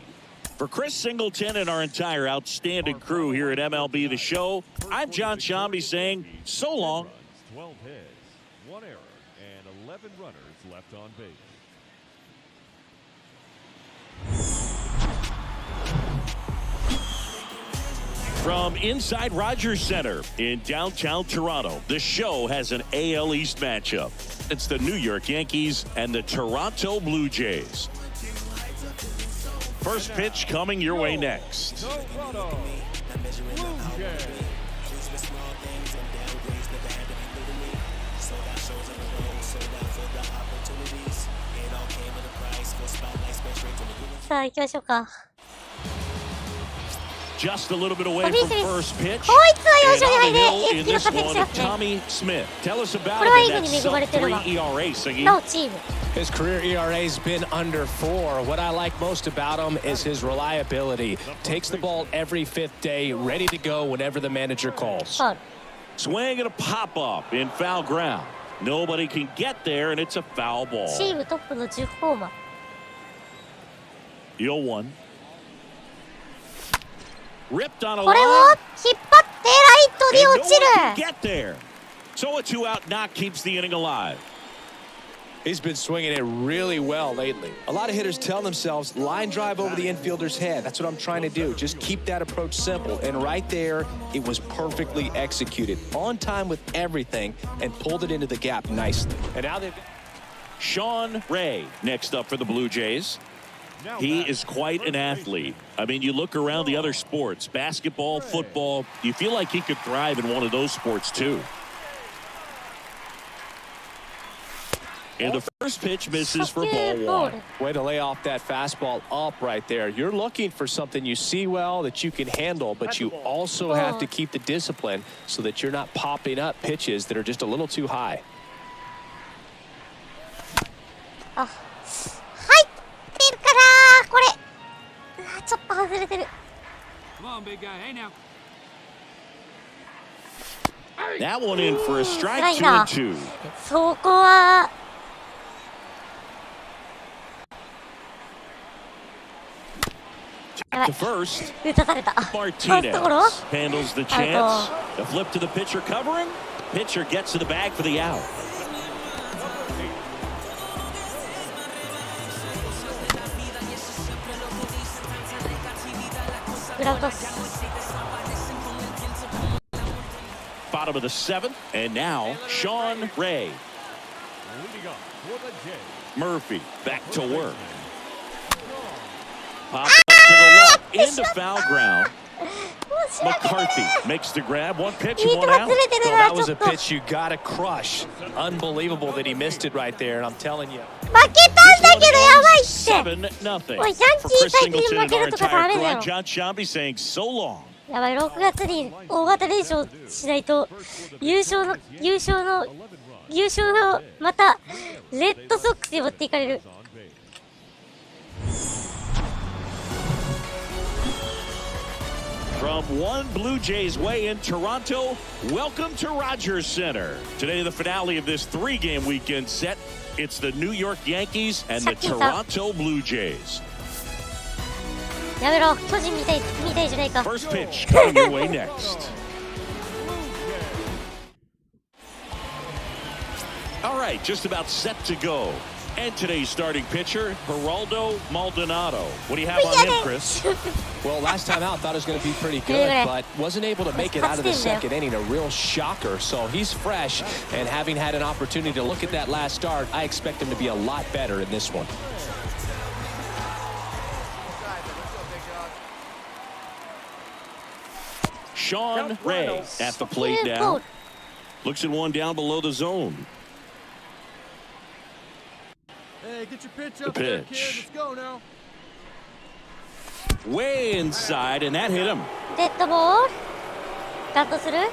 For Chris Singleton and our entire outstanding crew here at MLB The Show, I'm John Shambi saying so long. 12 hits, 1 error, and 11 runners left on base. From inside Rogers Center in downtown Toronto, the show has an AL East matchup. It's the New York Yankees and the Toronto Blue Jays. First pitch coming your way next. Toronto Blue Jays. Sa あ行きましょうか。 Just a little bit away from first pitch. こいつは要所に入 And れ on the hill エ in スキの this 活躍 one, しますね。 Tommy Smith. Tell us about これはい it い in 風に that 恵まれてるわ。 sub-3 ERA, Siggy. なおチーム。 His career ERA's been under 4. What I like most about him is his reliability. Takes the ball every fifth day, ready to go whenever the manager calls. ファウル。 Swing and a pop-up in foul ground. Nobody can get there, and it's a foul チー ball. ムトップの10ホーマー。 0-1. Ripped on a これを line. 引っ張ってライトに And 落 no ち one can る。 get there. So a two-out knock keeps the inning alive. He's been swinging it really well lately. A lot of hitters tell themselves, line drive over the infielder's head. That's what I'm trying to do. Just keep that approach simple. And right there, it was perfectly executed. On time with everything and pulled it into the gap nicely. And now they've... Sean Ray next up for the Blue Jays. He is quite an athlete. I mean, you look around the other sports, basketball, football, you feel like he could thrive in one of those sports too. In the first First pitch misses for ball 1. Way to lay off that fastball up right there. You're looking for something you see well that you can handle, but you also have to keep the discipline so that you're not popping up pitches that are just a little too high. あ、入ってるかなこれ。うわ、ちょっと外れてる。Come on, big guy. Hey now. That one in for a strike 2 and 2. そこは。To first, 打たされた。Martinez ところ handles the chance. A flip to the pitcher covering. Pitcher gets to the bag for the out. Bottom of the 7th, and now Sean Ray. Leading off for the Jays. Murphy back to work. Pop up to the left into foul ground. McCarthy makes the grab. One pitch and one out. Well, that was a pitch you got to crush. Unbelievable that he missed it right there, and I'm telling you. 負けたんだけどやばいって。 7-0. おい、ヤンキー対決に負けるとかダメだよ。 John Shambi saying so long. やばい、6月に大型連勝しないと優勝のまたレッドソックスに持っていかれる。From one Blue Jays way in Toronto, welcome to Rogers Center. Today, the finale of this 3-game weekend set. It's the New York Yankees and the Toronto Blue Jays. やめろ、巨人みたいじゃないか。 First pitch coming your way next. All right, just about set to go. And today's starting pitcher, Geraldo Maldonado. What do you have on him, Chris? Well, last time out, thought it was going to be pretty good, but wasn't able to make it out of the second inning. A real shocker. So he's fresh, and having had an opportunity to look at that last start, I expect him to be a lot better in this one. Sean Ray at the plate now. Looks at one down below the zone. Hey, get your pitch The up there, kid. pitch. Let's go now. Way inside, and that hit him. デッドボールカットする。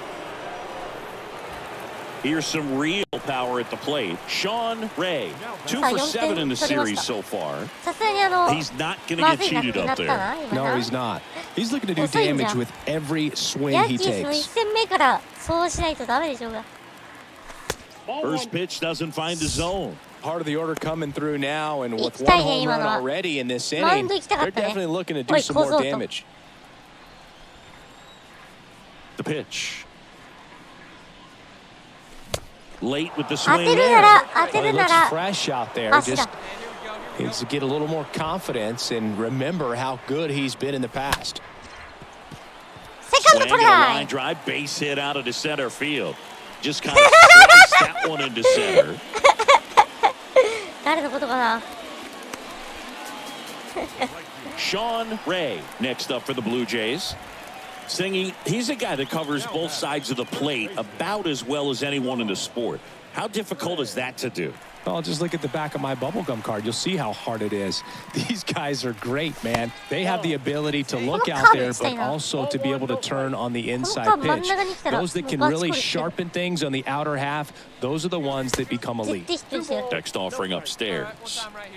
Here's some real power at the plate. Sean Ray, 2 for 7 in the series so far. さすがにHe's not going to get cheated up there. No, he's not. He's looking to do damage with every swing ヤン he キースの1 takes. 戦目からそうしないとダメでしょうが。 First pitch doesn't find the zone. Part of the order coming through now, and with 行きた one いね、 home 今 run のは。 already in this マウ inning, ンド行きたかっ they're たね。 definitely looking to お do い、 some 小 more 僧と。 damage. The pitch. Late with the 当 swing てるな there. ら、当 Well, て he るな looks ら、 fresh out there. 足 Just だ。 needs to get a little more confidence and remember how good he's been in the past. セカンド Swing 取れ and a ない。 line drive, base hit out of the center field. Just kind of sliced that one into center. 誰のことかな。 Sean Ray next up for the Blue Jays. Singing, he's a guy that covers both sides of the plate about as well as anyone in the sport. How difficult is that to do? Well, just look at the back of my bubblegum card. You'll see how hard it is. These guys are great, man. They have the ability to look out there, but also to be able to turn on the inside pitch. Those that can really sharpen things on the outer half, those are the ones that become 絶 elite. 対ヒットにしてる。 Text offering upstairs.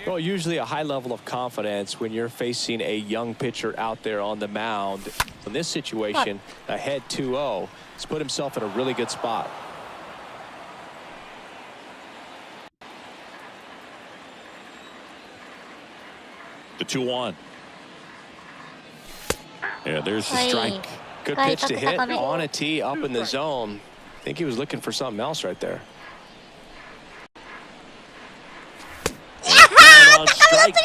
Well, usually a high level of confidence when you're facing a young pitcher out there on the mound. In this situation, ahead 2-0, he's put himself in a really good spot. The 2-1. Yeah, there's the strike. Good pitch to hit on a tee up in the zone. I think he was looking for something else right there. On strikes.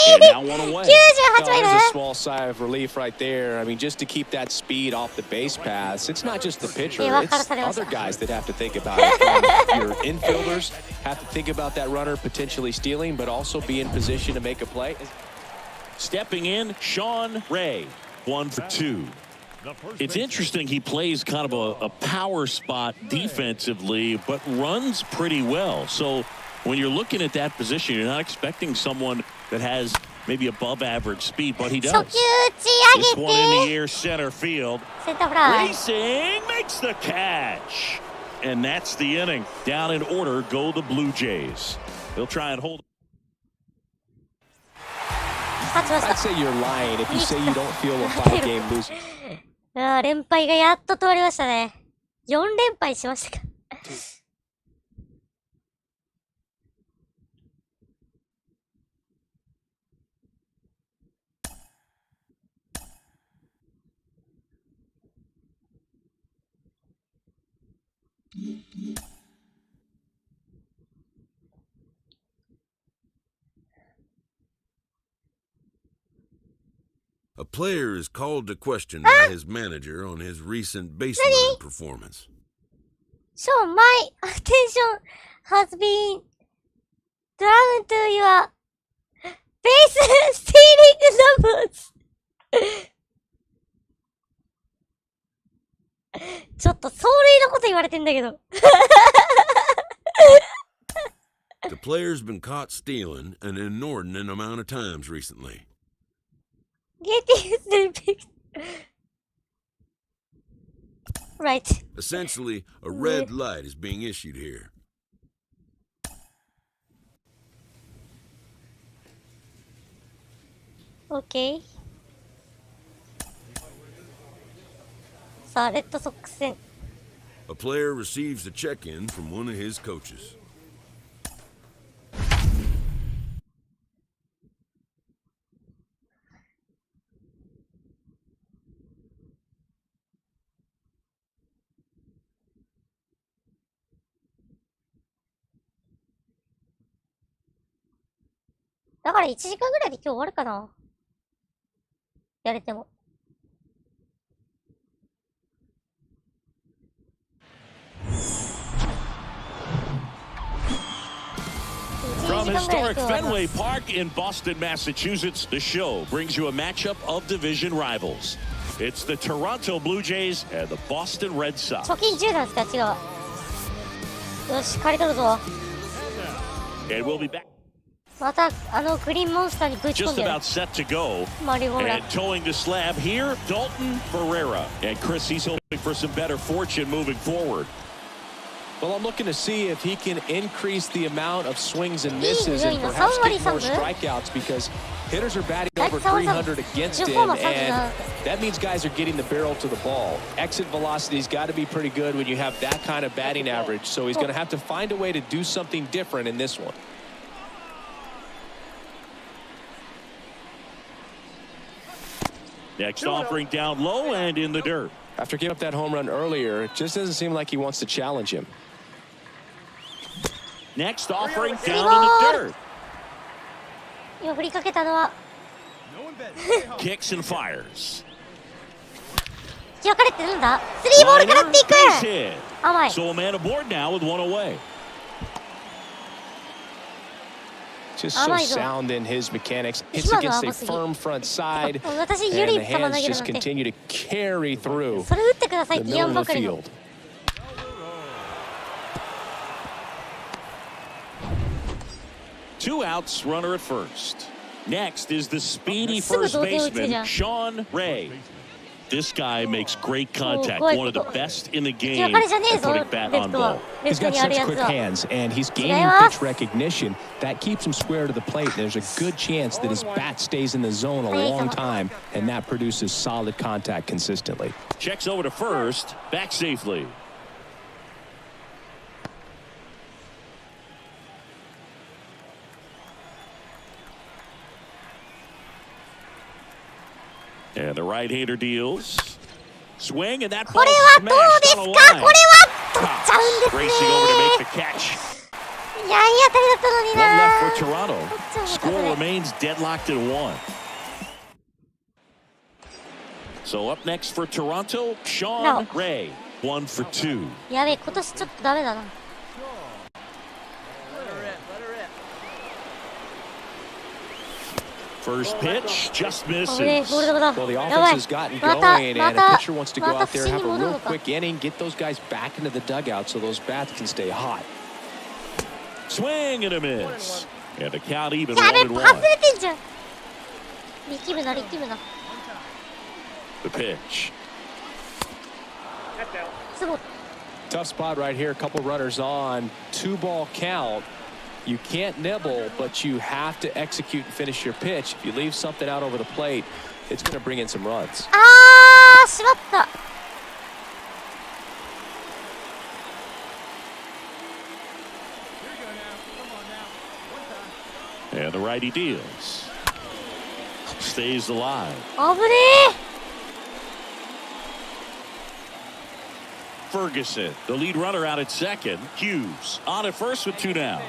And now one away. Oh, there's a small sigh of relief right there. I mean, just to keep that speed off the base paths. It's not just the pitcher. It's other guys that have to think about it. Your infielders have to think about that runner potentially stealing, but also be in position to make a play. Stepping in, Sean Ray, 1 for 2. It's interesting he plays kind of a power spot defensively, but runs pretty well. So When you're looking at that position, you're not expecting someone that has maybe above average speed, but he does. 初球打ち This 上 one in げ the て air center field. センターフライ。 Racing makes the catch. And that's the inning. Down in order go the Blue Jays. They'll try and hold. 勝ちまし I'd た。 say you're lying if you say you don't feel a 5-game losing. 連敗がやっと止まりましたね。4連敗しましたか。A player is called to question by his manager on his recent baseline performance. So my attention has been drawn to your base stealing numbers. ちょっと走塁のこと言われてんだけど。The player's been caught stealing an inordinate amount of times recently. Getting the big... Right. Essentially, a red light is being issued here. Okay. さあ、レッドソックス戦。A player receives a check-in from one of his coaches. だから1時間ぐらいで今日終わるかな。やれても。From historic Fenway Park in Boston, Massachusetts, the show brings you a matchup of division rivals. It's the Toronto Blue Jays and the Boston Red Sox. 貯金10なんですか？違う。よし、借り取るぞ。 And we'll be back. またグリーンモンスターにぶち込ん Just でる。 about set to go. マリーゴーラ And towing the slab here, Dalton Ferreira. And Chris, he's hoping for some better fortune moving forward. Well, I'm looking to see if he can increase the amount of swings and misses and いいの perhaps get 3 more 割 strikeouts because hitters are batting over 3 300 against him, and that means guys are getting the barrel to the ball. Exit velocity's got to be pretty good when you have that kind of batting average, so he's going to have to find a way to do something different in this one. Next offering down low and in the dirt. After giving up that home run earlier, it just doesn't seem like he wants to challenge him. Next offering down in the dirt. 今振りかけたのは Kicks and fires. 開かれてるんだ。スリーボールから打っていく。 Base hit. 甘い。 So a man aboard now with one away. Just so sound in his mechanics. Hits against a firm front side, and the hands just continue to carry through それ打ってくださいっ the て言わ middle んば of か the りの。 field. Two outs, runner at first. Next is the speedy first baseman, Sean Ray. This guy makes great contact, one of the best in the game at putting bat on ball. He's got such quick hands, and he's gaining pitch recognition. That keeps him square to the plate, and there's a good chance that his bat stays in the zone a long time, and that produces solid contact consistently. Checks over to first, back safely. And the right-hander deals. Swing, and that ball これはどうです smashed on か？ a これ line. は取っちゃうんですね。 Racing over to make the catch. いや、いい当たりだったのに One な。 left for Toronto. Score remains deadlocked at 1. So up next for Toronto, Sean Ray. 1 for 2. やべえ、今年ちょっとダメだな。First pitch just misses. ボールどこだ。 Well, the や offense ばい。 has gotten また、 going, ま and a た、 pitcher wants to go また out 不 there 審 and に have a 戻る real のか。 quick inning, get those guys back into the dugout so those bats can stay hot. Swing and a miss. And the count even やべ、 1-1. 外れてんじゃん。力むな、力むな。 The pitch. すごい。 Tough spot right here. A couple runners on. 2-ball count. You can't nibble, but you have to execute and finish your pitch. If you leave something out over the plate, it's going to bring in some runs. あー、しまった。 And the righty deals. Stays alive. 危ね Ferguson, the lead runner out at second. Hughes on at first with 2 down.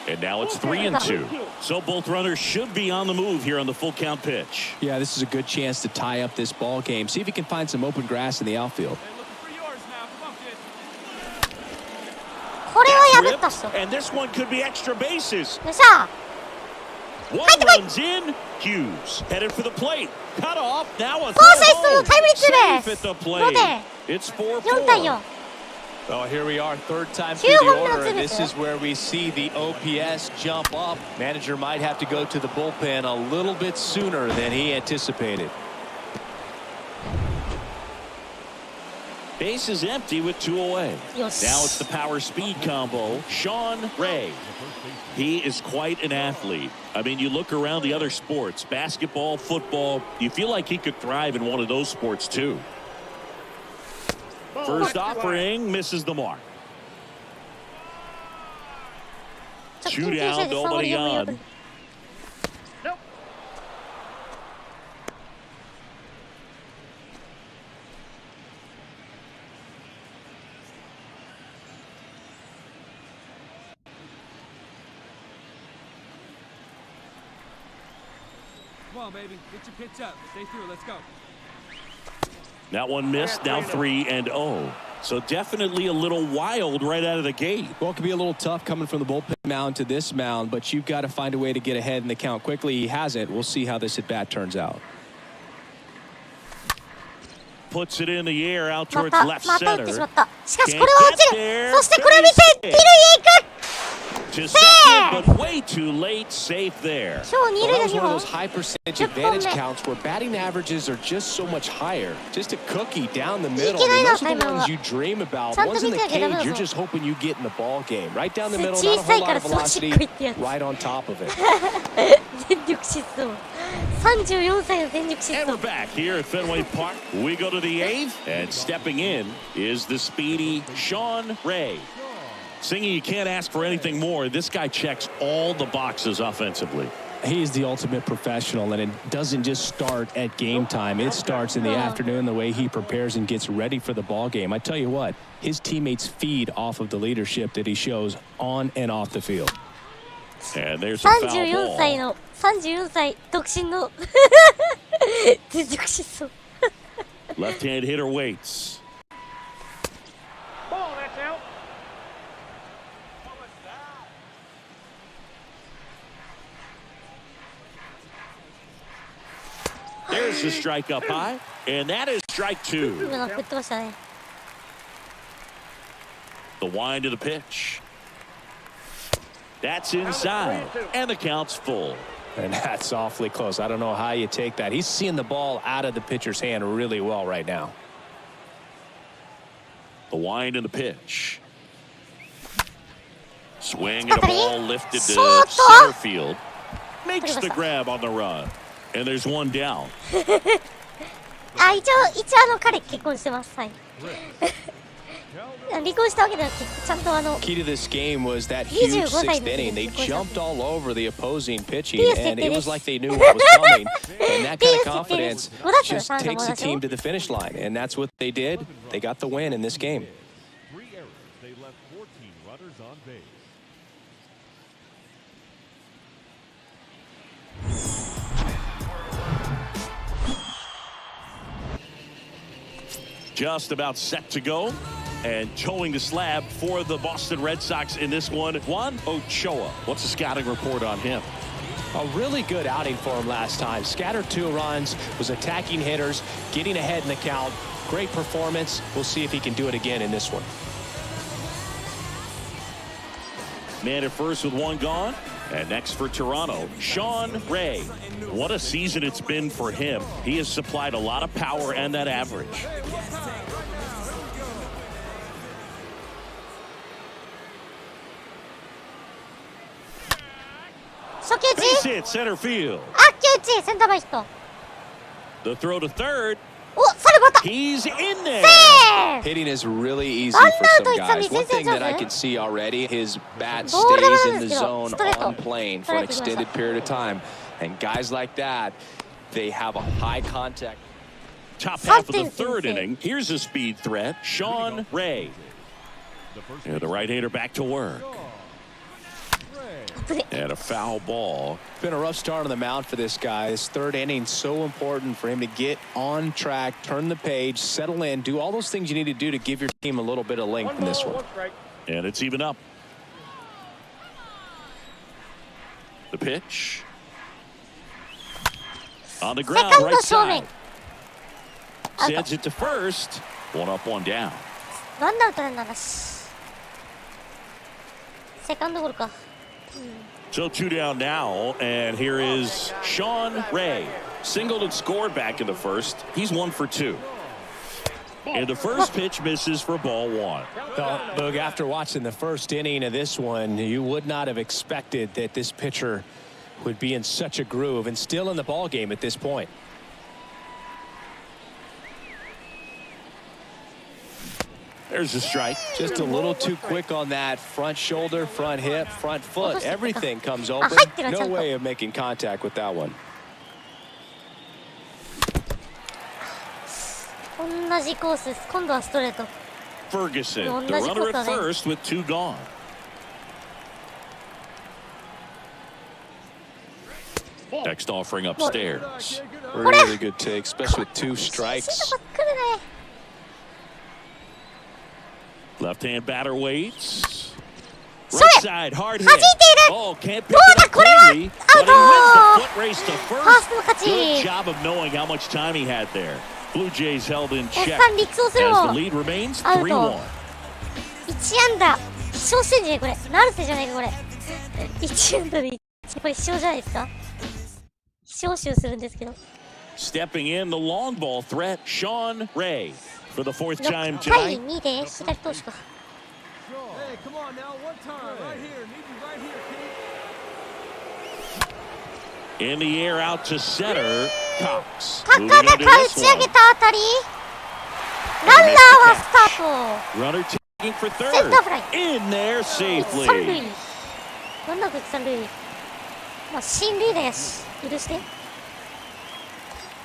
And now it's 3-2. So both runners should be on the move here on the full count pitch. Yeah, this is a good chance to tie up this ball game. See if he can find some open grass in the outfield. これは破ったっしょ。よ And this one could be extra bases. っしゃ。 One runs in. Hughes headed for the plate. Cut off. Now a 走者一掃のタイムリーツーベ safe ー at ス。 the ロ plate. テ It's 4対 4-4. 4。 Oh, here we are, third time 9 through the 本目の order, ツー and ベース this is where we see the OPS jump up. Manager might have to go to the bullpen a little bit sooner than he anticipated. Base is empty with 2 away. Yes. Now it's the power speed combo. Sean Ray. He is quite an athlete. I mean, you look around the other sports, basketball, football, you feel like he could thrive in one of those sports too. First offering misses the mark. ちょっと Two 緊急車 down, でサボ nobody り読む on. Come on, baby. Get your pitch up. Stay through. Let's go. That one missed, now 3-0. So definitely a little wild right out of the gate. Well, it can be a little tough coming from the bullpen mound to this mound, but you've got to find a way to get ahead in the count quickly. He hasn't. We'll see how this at-bat turns out. Puts it in the air out ま towards た left また打って center. しまった。しかしこれは落ちる。そしてこれを見て二塁へ行く。 To second, but way too late. Safe there. 今日二 Well, 塁 that の was 2 one of those 本。 high percentage 10本目。 advantage counts where batting averages are just so much higher. Just a cookie down the middle. いけないな、 Those are the タイムは。 ones you dream about. ちゃんと Ones in 見 the てなきゃダメだ cage, ぞ。 you're just hoping you get in the ball game. Right down the middle, 小 not a さ whole いか lot ら of そのしっ velocity. こいってやつ。 Right on top of it. 全力疾走。34歳の全力疾 And we're 走。 back here at Fenway Park. We go to the 8th, and stepping in is the speedy Sean Ray. Singing, you can't ask for anything more. This guy checks all the boxes offensively. He's the ultimate professional, and it doesn't just start at game time. It starts in the afternoon, the way he prepares and gets ready for the ball game. I tell you what, his teammates feed off of the leadership that he shows on and off the field. And there's a foul 34歳 ball. の34歳独身の全力疾走。 Left-hand hitter waits. There's the strike up high, and that is strike 2. 今の振ってましたね。 The wind of the pitch. That's inside, and the count's full. And that's awfully close. I don't know how you take that. He's seeing the ball out of the pitcher's hand really well right now. The wind and the pitch. Swing and a ball lifted to center field. Makes the grab on the run. And there's one down. あ、一応彼結婚してます。はい。離婚したわけじゃなくて、ちゃんとKey to this game was that huge 25歳 sixth ですね。 inning. They 結婚した。 jumped all over the opposing pitching, Yes, and it it was is. like they knew what was coming. And that kind of Yes, it confidence is. 5打数 just 3 takes the 本 team to the finish line, and that's what they did. They got the win in this game. 3 errors. They left 14 runners on base. Just about set to go. And towing the slab for the Boston Red Sox in this one, Juan Ochoa. What's the scouting report on him? A really good outing for him last time. Scattered 2 runs, was attacking hitters, getting ahead in the count, Great performance. We'll see if he can do it again in this one. Man at first with one gone. And next for Toronto, Sean Ray. What a season it's been for him. He has supplied a lot of power and that average. Base hit, center field. The throw to third. He's in there. Hitting is really easy for some guys. One thing that I can see already, his bat stays in the zone on plane for an extended period of time. And guys like that, they have a high contact. Top half of the third inning. Here's a speed threat, Sean Ray. And the right-hander back to work. And a foul ball. Been a rough start on the mound for this guy. This third inning, so important for him to get on track, turn the page, settle in, do all those things you need to do to give your team a little bit of length in this one. And it's even up. The pitch. On the ground, right side. Sends it to first. One up, one down. So two down now, and here is Sean Ray. Singled and scored back in the first. He's 1 for 2. And the first pitch misses for ball one. Well, Boog, after watching the first inning of this one, you would not have expected that this pitcher would be in such a groove and still in the ball game at this point. There's a strike. Just a little too quick on that front shoulder, front hip, front foot. Everything comes open. No way of making contact with that one. Ferguson, the runner at first with 2 gone. Next offering upstairs. Really good take, especially with 2 strikes. Left-hand batter waits. Right side, hard hit. Oh, can't pick it up cleanly, but he wins the foot race to first. Good job of knowing how much time he had there. Blue Jays held in check as the lead remains 3-1. 1安打飛翔してんじゃねこれ成瀬じゃないかこれ1安打でやっぱり飛翔じゃないですか飛翔集するんですけど Stepping in the long ball threat, Sean Ray for the 4th time 6対 tonight. 2で左投手か Hey, come on now, one time, right here, need you right here, kid. In the air out to center, Cox. 高々打ち上げたあたりランナーはスタート Runner taking for セン third. ターフライ In there 三 safely. 塁ワンアウト三塁まあ進塁打やし許しては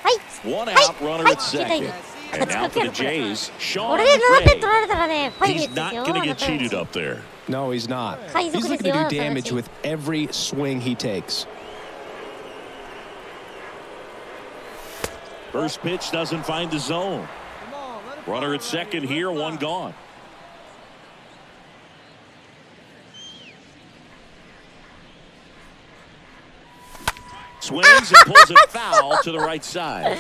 い One はい out, runner はい at 9対 second. 2 And 勝ち now か for け the るこれ Jays, こ Sean れで7点 Ray. 取られたらねパイレー He's ツです not よ going to あな get たたち cheated up there. No, he's not. 海賊 He's です looking よ to あ do なたた damage ち with every swing he takes. First pitch doesn't find the zone. Runner at second here, one gone. Swings and pulls it foul to the right side. もう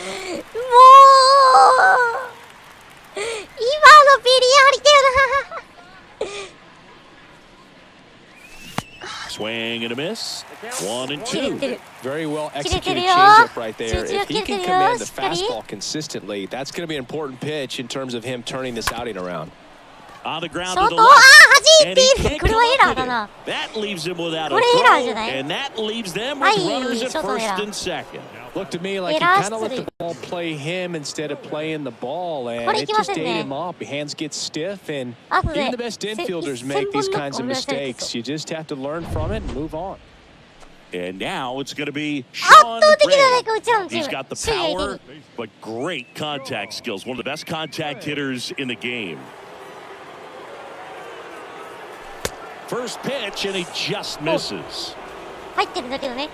今のビリありだよな Swing and a miss. 1 and 2. Very well 切れて executed るよ changeup right there. 集中 If 切 he れて can るよ command the しっかり fastball consistently, that's going to be an important pitch in terms of him turning this outing around. On the ground ショ to ー the トあ left. 弾い And て he いる can't これ come はエ up ラー with だ it. な That leaves him without a これエラーじゃ throw. ない And that leaves them は with い runners at ショートのエ first ラー and second. Looked to me like he kind of let the ball play him instead of playing the ball, and これい it きま just せん ate ね him up. Hands get stiff, and 後で even the best infielders make these kinds of mistakes. You just have to learn from it and move on. And now it's going to be 圧 Sean 倒的だね Ray. こいつらのチー He's ム got the 首位相 power, 手に but great contact skills. One of the best contact hitters in the game. First pitch, and he just misses. 入ってるんだけどね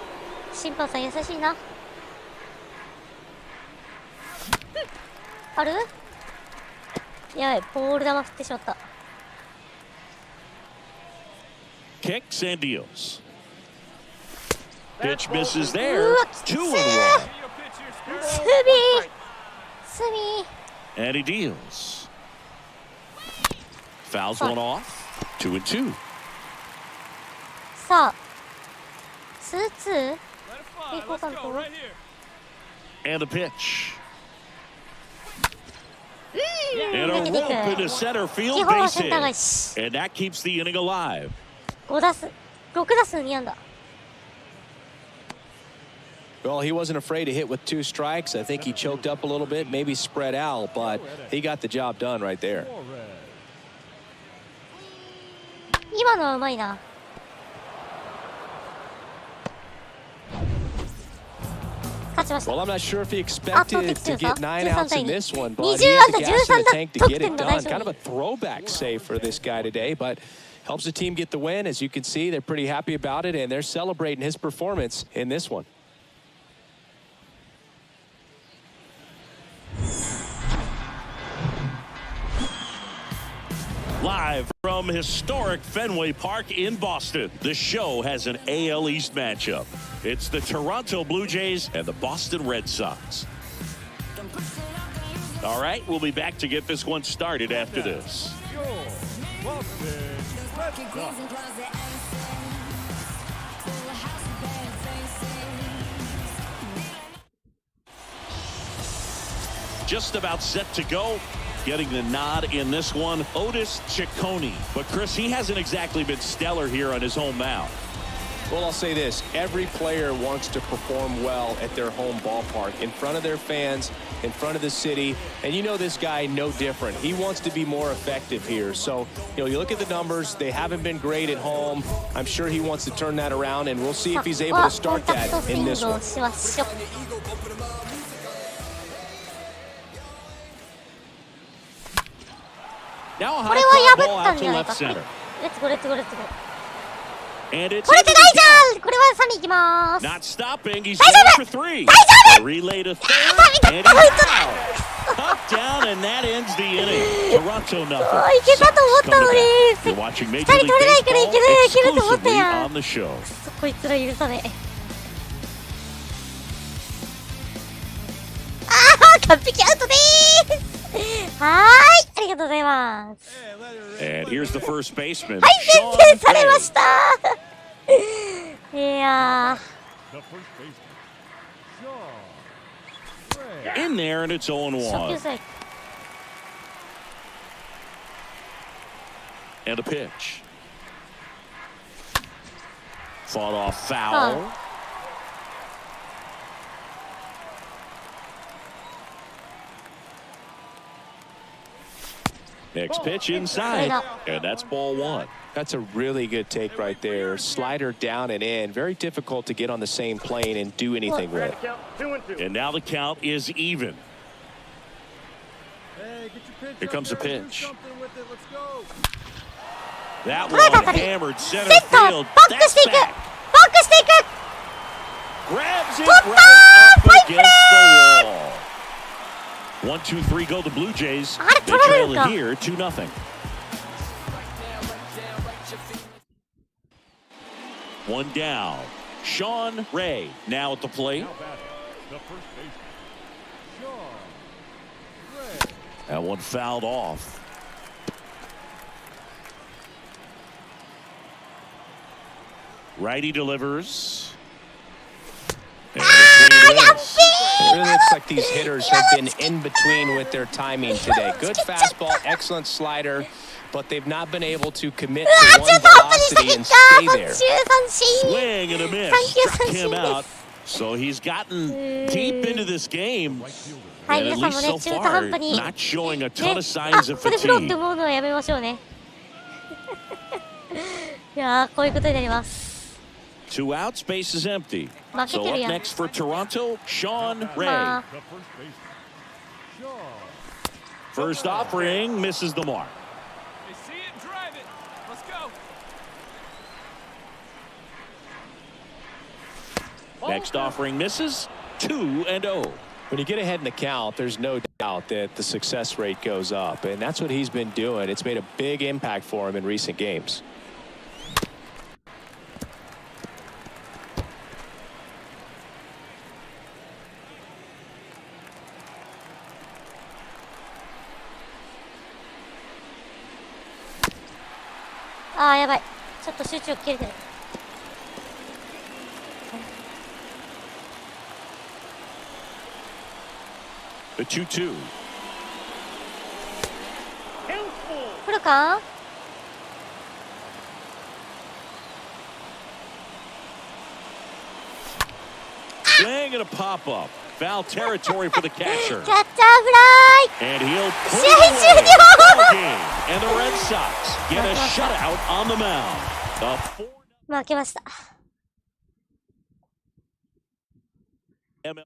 審判さん優しいなあるやばいボール球振ってしまった Kicks and deals. Pitch misses there. 2 and 1. スミー And he deals. Fouls one off. 2-2. さあ、2-2? Let it fly. Let's go right here. And a pitch. And a rope into center field, 基本は base センター返 hit. し。 And that keeps the inning alive. 6打数2安打。Well, he wasn't afraid to hit with 2 strikes. I think he choked up a little bit, maybe spread out, but he got the job done right there. 今のはうまいな。勝ちました。 Well, I'm not sure if he expected to get 9 outs in this one, but he 20 had 安 the 打 gas in the 13 tank to 得 get 点 it の大 done. 勝 Kind of 利。 a throwback save for this guy today, but helps the team get the win. As you can see, they're pretty happy about it, and they're celebrating his performance in this one. Live from historic Fenway Park in Boston, the show has an AL East matchup. It's the Toronto Blue Jays and the Boston Red Sox. All right, we'll be back to get this one started after this. Your Boston Red Sox. Just about set to go. Getting the nod in this one, Otis Ciccone. But Chris, he hasn't exactly been stellar here on his home mound. Well, I'll say this. Every player wants to perform well at their home ballpark, in front of their fans, in front of the city. And you know this guy no different. He wants to be more effective here. So, you look at the numbers. They haven't been great at home. I'm sure he wants to turn that around, and we'll see if he's able to start that in this one. Now a これ high は fly 破 ball ったん out じ to ゃない left か。 center. レッツゴーレッツゴーレッツゴー。 And it's これって into 大 the じゃ gap. ん。これはサミ行きまーす。 Not stopping. He's 大丈 going 夫 for 3. 大丈夫 Relay to サ third. ミ And こ he's いつ out. Up, down, and that ends the inning. Toronto nothing. いけたと思ったのに。 You're watching Major 二人 League 取れないからい Baseball けると思った exclusively やん。 on the show. こいつら許さねえ。完璧アウトでーす。はーい、ありがとうございます。 And here's the first baseman. はい、先 Sean 制されま Ray. した。いや The first baseman, Sean Ray. In there, and it's 0-1. ー、初球ストライク。 And a pitch. Fought off foul. Next pitch inside. And that's ball 1. That's a really good take right there. Slider down and in. Very difficult to get on the same plane and do anything with it. And now the count is even. Hey, get your pitch Here up comes the there. Do pitch. something with it. Let's go. That 捉えた one 当たり。 hammered セ center ンター、 field. バックしていく。バ That's ッ back. クしていく。 Grabs it 取ったー right up ファインプレ against the wall. 1, 2, 3 go the Blue Jays. あれ They 取られる trail か。 it here 2-0. 1 down. Sean Ray now at the plate. Now batting, the first baseman, Sean Ray. That one fouled off. Righty delivers. And between this. It really looks like these hitters have been in between with their timing today. Good fastball, excellent slider, but they've not been able to commit to one velocity and stay 途 there. 中三振。 Swing and a miss. 三球 Struck 三 him 振 out. です。 So he's gotten deep into this game. はい、 And 皆 at さんも least ね、 so 中途 far, 半端に。 not showing a ね ton of あ、 signs of ここで振ろうって fatigue. 思うのはやめましょうね。いやー、こういうことになります。 2 outs, base is empty. 負け So てる up やん。 next for Toronto, Sean Ray. まあ、 The first baseman, Sean. First offering misses the mark. They see it and drive it. Let's go. Next offering misses. 2-0. When you get ahead in the count, there's no doubt that the success rate goes up, and that's what he's been doing. It's made a big impact for him in recent games. あーやばい、ちょっと集中力切れてる。The 2-2. 来るか。Swing and a pop-up. Foul territory for the catcher. キャッチャーフライ。 And he'll put 試 it 合終 away. 了。 Ball game. And the Red Sox get a shutout on the mound. The 負けました。4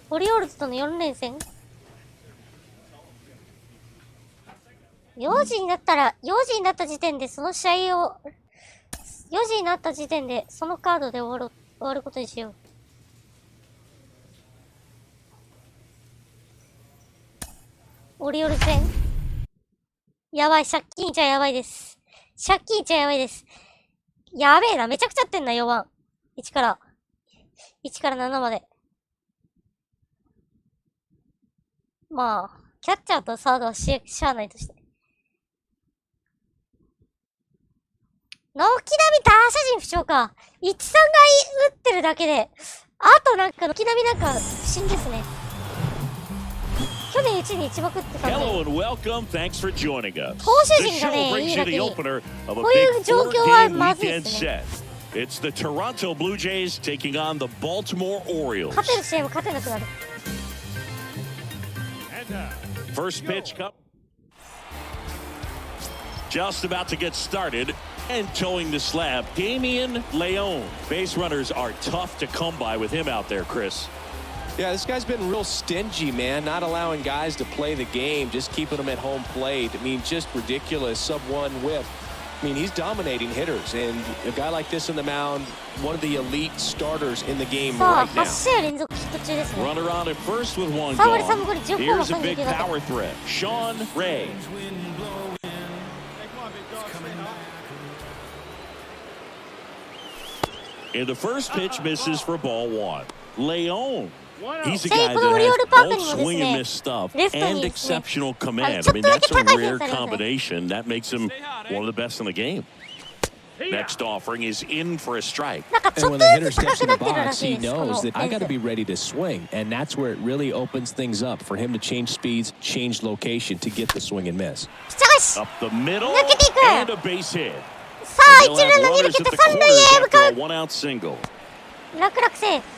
オリオールズとの4連戦。4時になった時点でその試合を、4時になった時点でそのカードで終わることにしよう。オリオールズ戦。やばい、借金じゃやばいです。借金じゃやばいです。やべえな、めちゃくちゃやってんな、4番。1から7まで。まあ、キャッチャーとサードはしゃあないとして。軒並み打者陣不調か。1、3が打ってるだけで、あとなんか軒並みなんか不審ですね。去年うちに1番打ってたんで。 Hello and welcome. Thanks for joining us. 投手 The 陣が show ね、い brings い you だけ the に。 opener of a こういう big 状況は 4-game まずい weekend ですね。 set. It's the Toronto Blue Jays taking on the Baltimore Orioles. 勝てる試合も勝てなくなる。 And now, First pitch come. Just about to get started and towing the slab, Damian Leone. Base runners are tough to come by with him out there, Chris. Yeah, this guy's been real stingy, man. Not allowing guys to play the game, just keeping them at home plate. I mean, just ridiculous. Sub-1 whip. I mean, he's dominating hitters, and a guy like this on the mound, one of the elite starters in the game さあ、 right now. 8試合連続ヒット中ですね。 Runner on at first with one 3割3 gone. 分5厘、10本も Here's a 3 big 球だけ。 power threat, Sean Ray. And the first pitch misses for ball one. Leone. He's a guy that has both swing and miss stuff and exceptional command. I mean, that's a rare combination. That makes him one of the best in the game. Next offering is in for a strike. なんかち And ょっ when と the ず hitter つ高 steps く in な the ってるら box, しい he です。こ knows の that I got to 連 be 戦。 ready to swing. And that's where it really opens things up for him to change speeds, change location to get the swing and miss. しかし、 Up the middle 抜けていく。 and a base hit. さあ、 They'll 一塁 have ランナーに抜 runners け at て the 三塁へ corners 向か after う。 a one-out single. 楽々セーフ。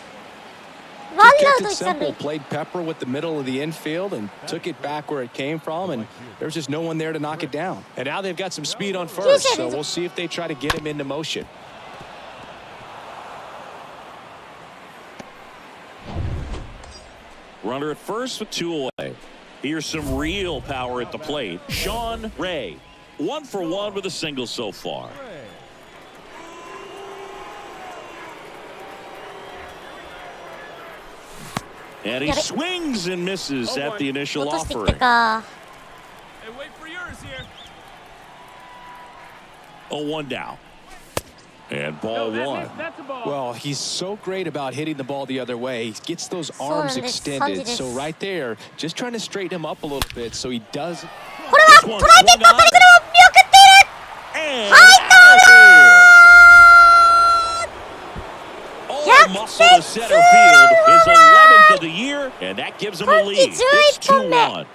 ワンア Kept ウト it 一三 simple, 塁。 played Pepper with the middle of the infield and took it back where it came from, and there's just no one there to knock it down. And now they've got some speed on first, so we'll see if they try to get him into motion. Runner at first with two away. Here's some real power at the plate. Sean Ray, 1 for 1 with a single so far. And he swings and misses at the initial 落としてき offering. たか。 Hey, wait for yours here. 0-1 down. And ball one. That's a ball. Well, he's so great about hitting the ball the other way. He gets those So arms this extended. Sanji So this. right there, just trying to straighten him up a little bit so he does. これは This 捉 one えて swung バッタリ on 来るを見送っている。 and out of here. Oh, muscle to center field. His 11th of the year, and that gives him a lead. It's 2-1. 甘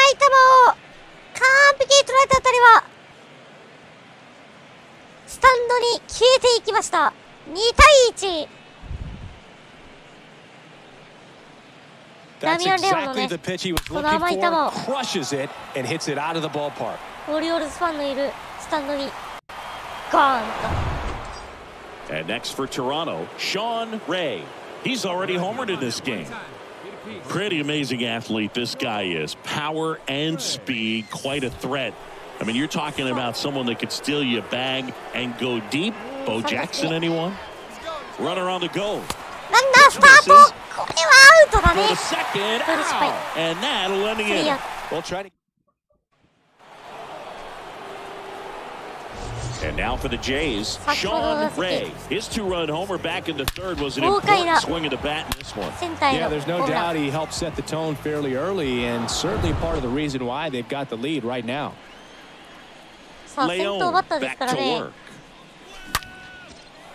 い球を完璧に捉えたあたりはスタンドに消えていきました。2対1。 That's Damian Leone exactly ね。 the pitch he was この looking 甘い球を for. Crushes it and hits it out of the ballpark. オリオールズファンのいるスタンドにガーンと。 And next for Toronto, Sean Ray. He's already homered in this game. Pretty amazing athlete this guy is. Power and speed, quite a threat I mean, you're talking about someone that could steal you a bag and go deep. Bo Jackson, anyone? Runner on the go. ランナースタート。これはアウトだ For ね the。second out. And that'll end the inning. We'll try to. And now for the Jays, Sean Ray. His 2-run homer back in the third was an 豪快な important swing of the bat in this one. センターへ Yeah, の there's ホ no ームラ doubt ン。 he helped set the tone fairly early, and certainly part of the reason why they've got the lead right now. さあ、先頭バッターです Leon から back to ね。 work.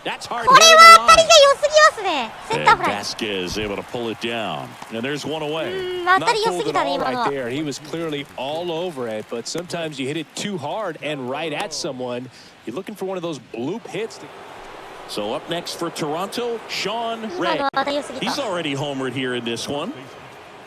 That's hard これ hit は on 当た the りが良すぎますね。セン line. ターフ And ライ。 Vasquez able to pull it down. And there's one away. 当た Not り良す fooled ぎ at たね、 all 今の right は。 there. He was clearly all over it, but sometimes you hit it too hard and right at someone. You're looking for one of those bloop hits. So up next for Toronto, Sean 今 Ray. のは当たり良すぎ He's た。 already homered here in this one.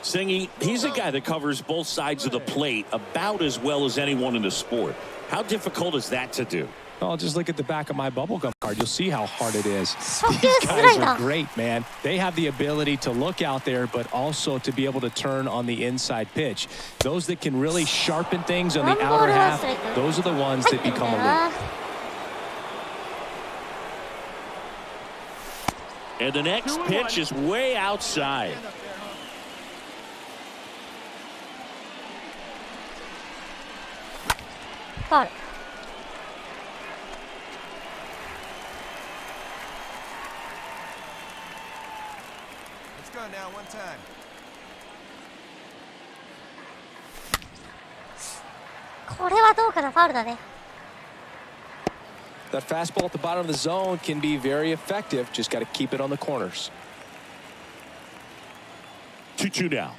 Singy, he's a guy that covers both sides of the plate about as well as anyone in the sport. How difficult is that to do? Oh, just look at the back of my bubblegum card. You'll see how hard it is. 初球 These スラ guys イダ are ー。 great, man. They have the ability to look out there, but also to be able to turn on the inside pitch. Those that can really sharpen things on the outer half, those are the ones 入っ that てんだ become よ elite. な。 And the next pitch is way outside. ファウル。Let's go now, one time. これはどうかな、ファウルだね。 That fastball at the bottom of the zone can be very effective. Just got to keep it on the corners. 2-2 now.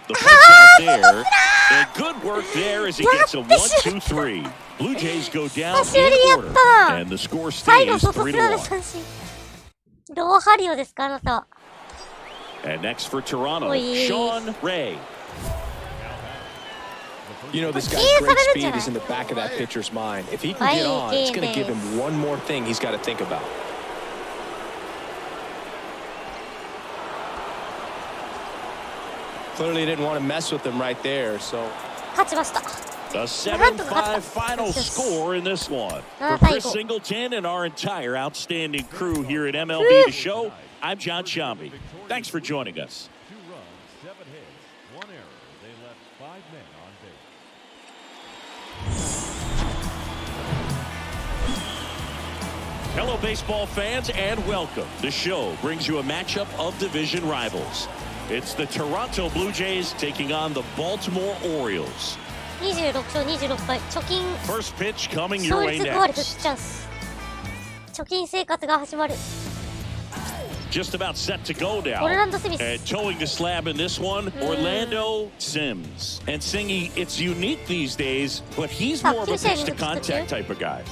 The pitch out there. And good work there as he gets a 1-2-3. Blue Jays go down in order. And the score 最後 stays 外すられ 3-1. 三振。ローハリオですか、あなたは。 And next for Toronto, Oi. Sean Ray. You know, this guy's Yes, great I speed did. is in the back of that pitcher's mind. If he can get on, it's going to give him one more thing he's got to think about. Clearly didn't want to mess with him right there, so. 勝ちました。 A 7-5 final score in this one. For Chris Singleton and our entire outstanding crew here at MLB The Show, I'm John Shambi. Thanks for joining us. 2 runs, 7 hits, 1 error. They left 5 men on base. Hello, baseball fans, and welcome. The show brings you a matchup of division rivals. It's the Toronto Blue Jays taking on the Baltimore Orioles. 26勝26敗。貯金、 First pitch coming your 勝 way 率5割復 next. 帰チャンス。貯金生活が始まる。 Just about set to go now. オルランド・スミス。 And towing the slab in this one, Orlando Sims. And Singy, it's unique these days, but he's more of a pitch-to-contact type of guy.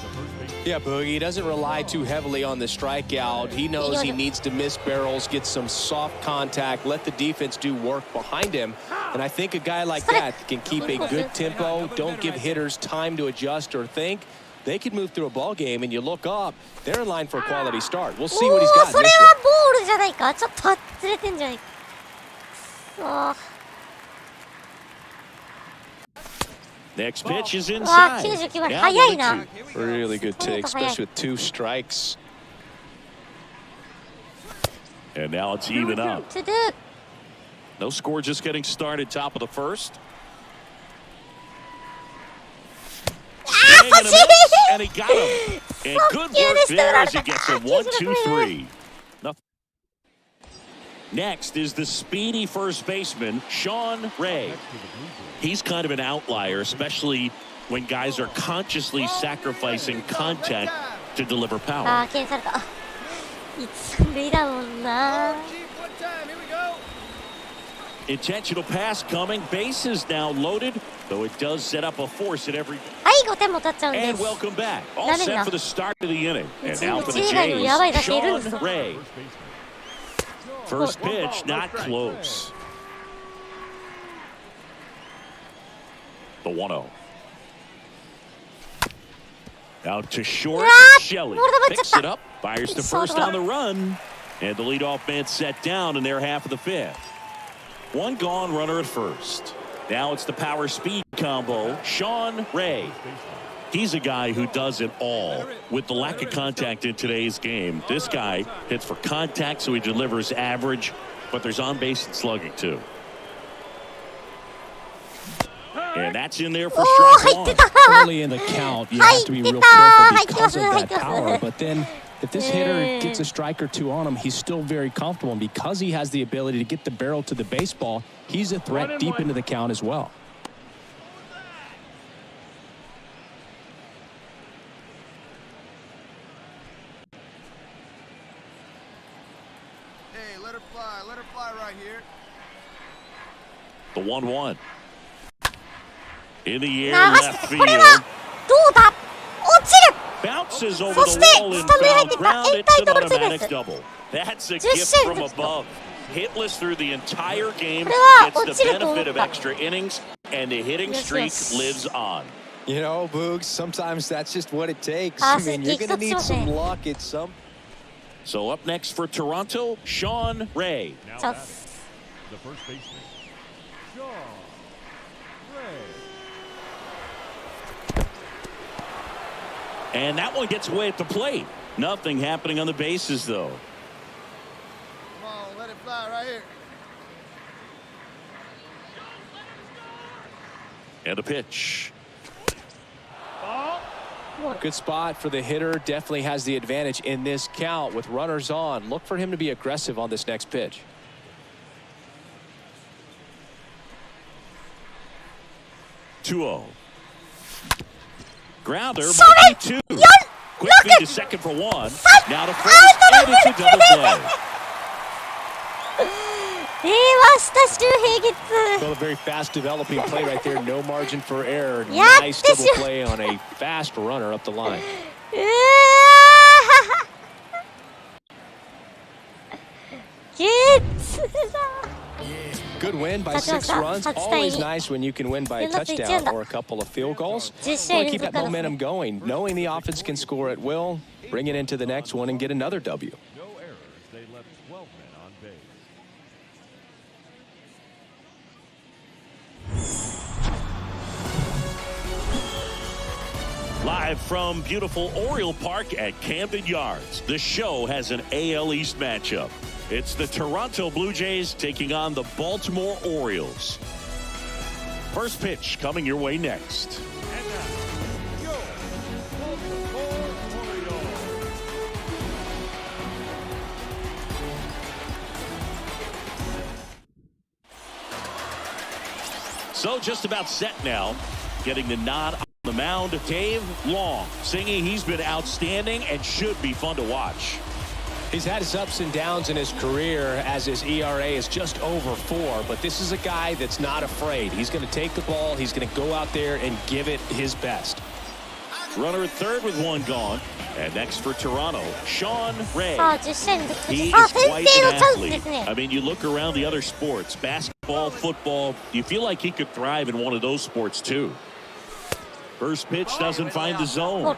Yeah, Boogie, he doesn't rely too heavily on the strikeout. He knows he needs to miss barrels, get some soft contact, let the defense do work behind him. And I think a guy like that can keep a good tempo, don't give hitters time to adjust or think. They could move through a ball game, and you look up, they're in line for a quality start. We'll see what he's お got ー、 in それ this は one. ボールじゃないか。ちょっとずれてんじゃないか。あ Next pitch is ー、わ inside. ー、99割。 Now 早いな。 Really good take, especially with 2 strikes. And now it's even up. トゥドゥ。 No score, just getting started, top of the first. あー、 Swing and a 惜し miss, い and he got him. And good work there as he gets a 1-2-3. Nothing. Next is the speedy first baseman, Sean Ray. He's kind of an outlier, especially when guys are consciously sacrificing contact to deliver あ power. ー、検された。一塁だもんな。 Chief, one time, here we go. Intentional pass coming. Bases now loaded, though it does set up a force at every. はい、5点も取っちゃうんで And す。 welcome back. All set for the start of the inning. And now for the うち以外にもやばいだ Jays, けいるんですよ。 Sean Ray. First pitch, not close. The 1-0. Out to short. Ah, Shelley more than picks what's it up. Fires to So first the- on the run. And the leadoff man set down in their half of the fifth. One gone, runner at first. Now it's the power speed combo. Sean Ray. He's a guy who does it all. With the lack of contact in today's game, this guy hits for contact, so he delivers average, but there's on base and slugging too. And that's in there for strike one. Early in the count, you have to be real careful because of that power. But then if this hitter gets a strike or two on him, he's still very comfortable. And because he has the ability to get the barrel to the baseball, he's a threat deep into the count as well. Hey, let her fly right here. The 1-1. In the air, 流して left これ field. はどうだ落ちる Bounces over そ the して wall ス and タンドに入っ foul てきた ground. エン It's タイ an トルツーベー automatic ス double. That's a 10 gift 試合 from ずつ above. Hitless through the entire game. これは Gets 落 the ちると思っ benefit of た extra innings, and the hitting Yes, streak yes. lives on. You know, Boogs, sometimes that's just what it takes. Ah, I mean, you're going to need some luck at some. So up next for Toronto, Sean Ray. Now チャン batting, ス the first baseman, Sean Ray. And that one gets away at the plate. Nothing happening on the bases, though. Come on, let it fly right here. And a pitch. Good spot for the hitter. Definitely has the advantage in this count with runners on. Look for him to be aggressive on this next pitch. Two-0. Grounder, それ might be two. Quick feed to second for one. Now to first, and it's a double play. 令和した周平月 Well, a very fast developing play right there. No margin for error. Yeah, Nice this double is- play on a fast runner up the line. うわーゲッツだ Good win by 6 runs. Always nice when you can win by a touchdown or a couple of field goals. 10試合 Want to 連 keep 続 that からですね momentum going, knowing the offense can score at will, bring it into the next one and get another W. No errors. They left 12 men on base. Live from beautiful Oriole Park at Camden Yards, the show has an AL East matchup. It's the Toronto Blue Jays taking on the Baltimore Orioles. First pitch coming your way next. And now, your Baltimore Orioles. So just about set now. Getting the nod on the mound, Dave Long, singing he's been outstanding and should be fun to watch. He's had his ups and downs in his career as his ERA is just over 4, but this is a guy that's not afraid. He's going to take the ball. He's going to go out there and give it his best. Runner at third with one gone. And next for Toronto, Sean Ray. さあ10試合連続 He さあ is 先 quite 制の an チャンスで athlete. すね I mean, you look around the other sports, basketball, football, you feel like he could thrive in one of those sports too. First pitch doesn't find the zone.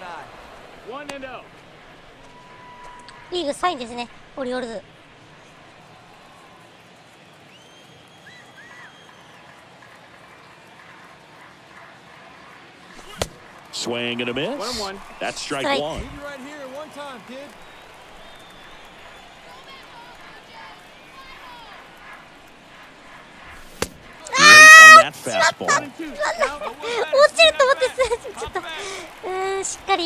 リーグ3位ですねオリオールズ Swing and a miss. 1-1. That's strike Strike. one. Leave you right here one time, kid. Late on that fastball. 落ちると思ってちょっとしっかり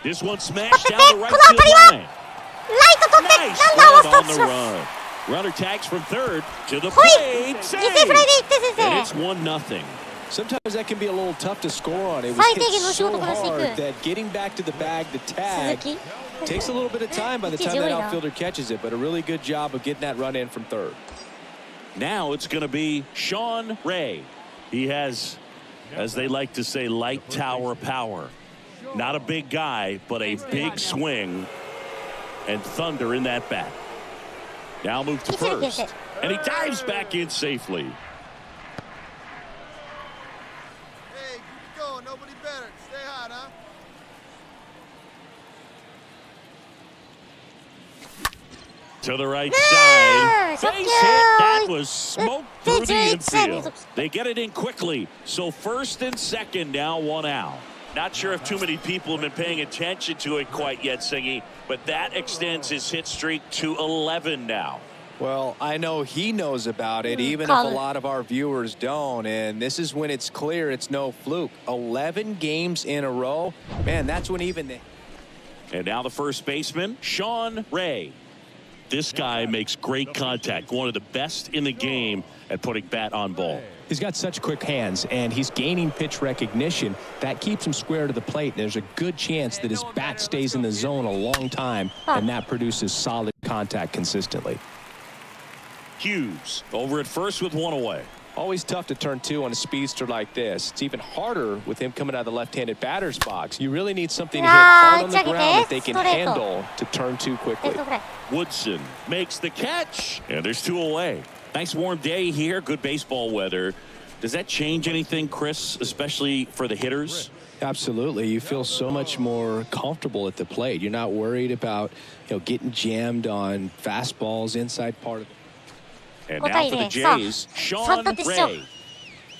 This one smashed down the right field line. ライト取って Nice ランナーを grab スター on ト the します run. Runner tags from third to the ほい plate. 犠牲フライでいって And 先 it's 1-0. Sometimes that can be a little tough to score on. It was 最低 hit 限の仕 so 事からしていく hard that getting back to the bag, the 生 tag, 鈴木 takes a little bit of time by the time that outfielder catches it, but a really good job of getting that run in from third. Now it's going to be Sean Ray. He has, as they like to say, light tower power. Not a big guy, but a big swing and thunder in that bat. Now move to first, and he dives back in safely. Hey, keep it going. Nobody better. Stay hot, huh? To the right side. Base hit. That was smoke through the infield. They get it in quickly. So first and second now, 1 out. Not sure if too many people have been paying attention to it quite yet, Singy, but that extends his hit streak to 11 now. Well, I know he knows about it, even if a lot of our viewers don't. And this is when it's clear it's no fluke. 11 games in a row. Man, that's when even the... And now the first baseman, Sean Ray. This guy makes great contact, one of the best in the game at putting bat on ball. He's got such quick hands, and he's gaining pitch recognition. That keeps him square to the plate, and there's a good chance that his bat stays in the zone a long time, and that produces solid contact consistently. Hughes over at first with 1 away. Always tough to turn 2 on a speedster like this. It's even harder with him coming out of the left-handed batter's box. You really need something to hit hard on the ground that they can handle to turn 2 quickly. Woodson makes the catch, and there's 2 away. Nice warm day here, good baseball weather. Does that change anything, Chris, especially for the hitters? Absolutely. You feel so much more comfortable at the plate. You're not worried about, getting jammed on fastballs inside part of it. And now for the Jays, Sean Ray.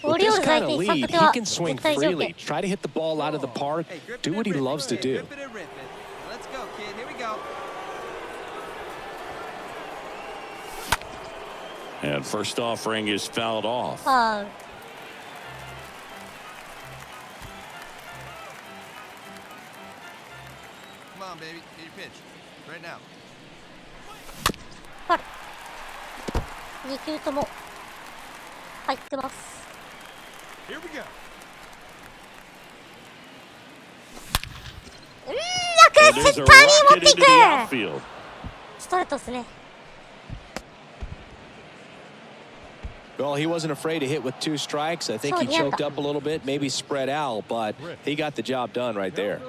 With this kind of lead, he can swing freely. Try to hit the ball out of the park. Do what he loves to do. Let's go, kid. Here we go. And first offering is fouled off. Come on, baby. Get your pitch. Right now. 2球とも入ってます。Here we go. センターに持っていく。ストレートですね。Well, he wasn't afraid to hit with 2 strikes. I think he choked up a little bit, maybe spread out, but he got the job done right there.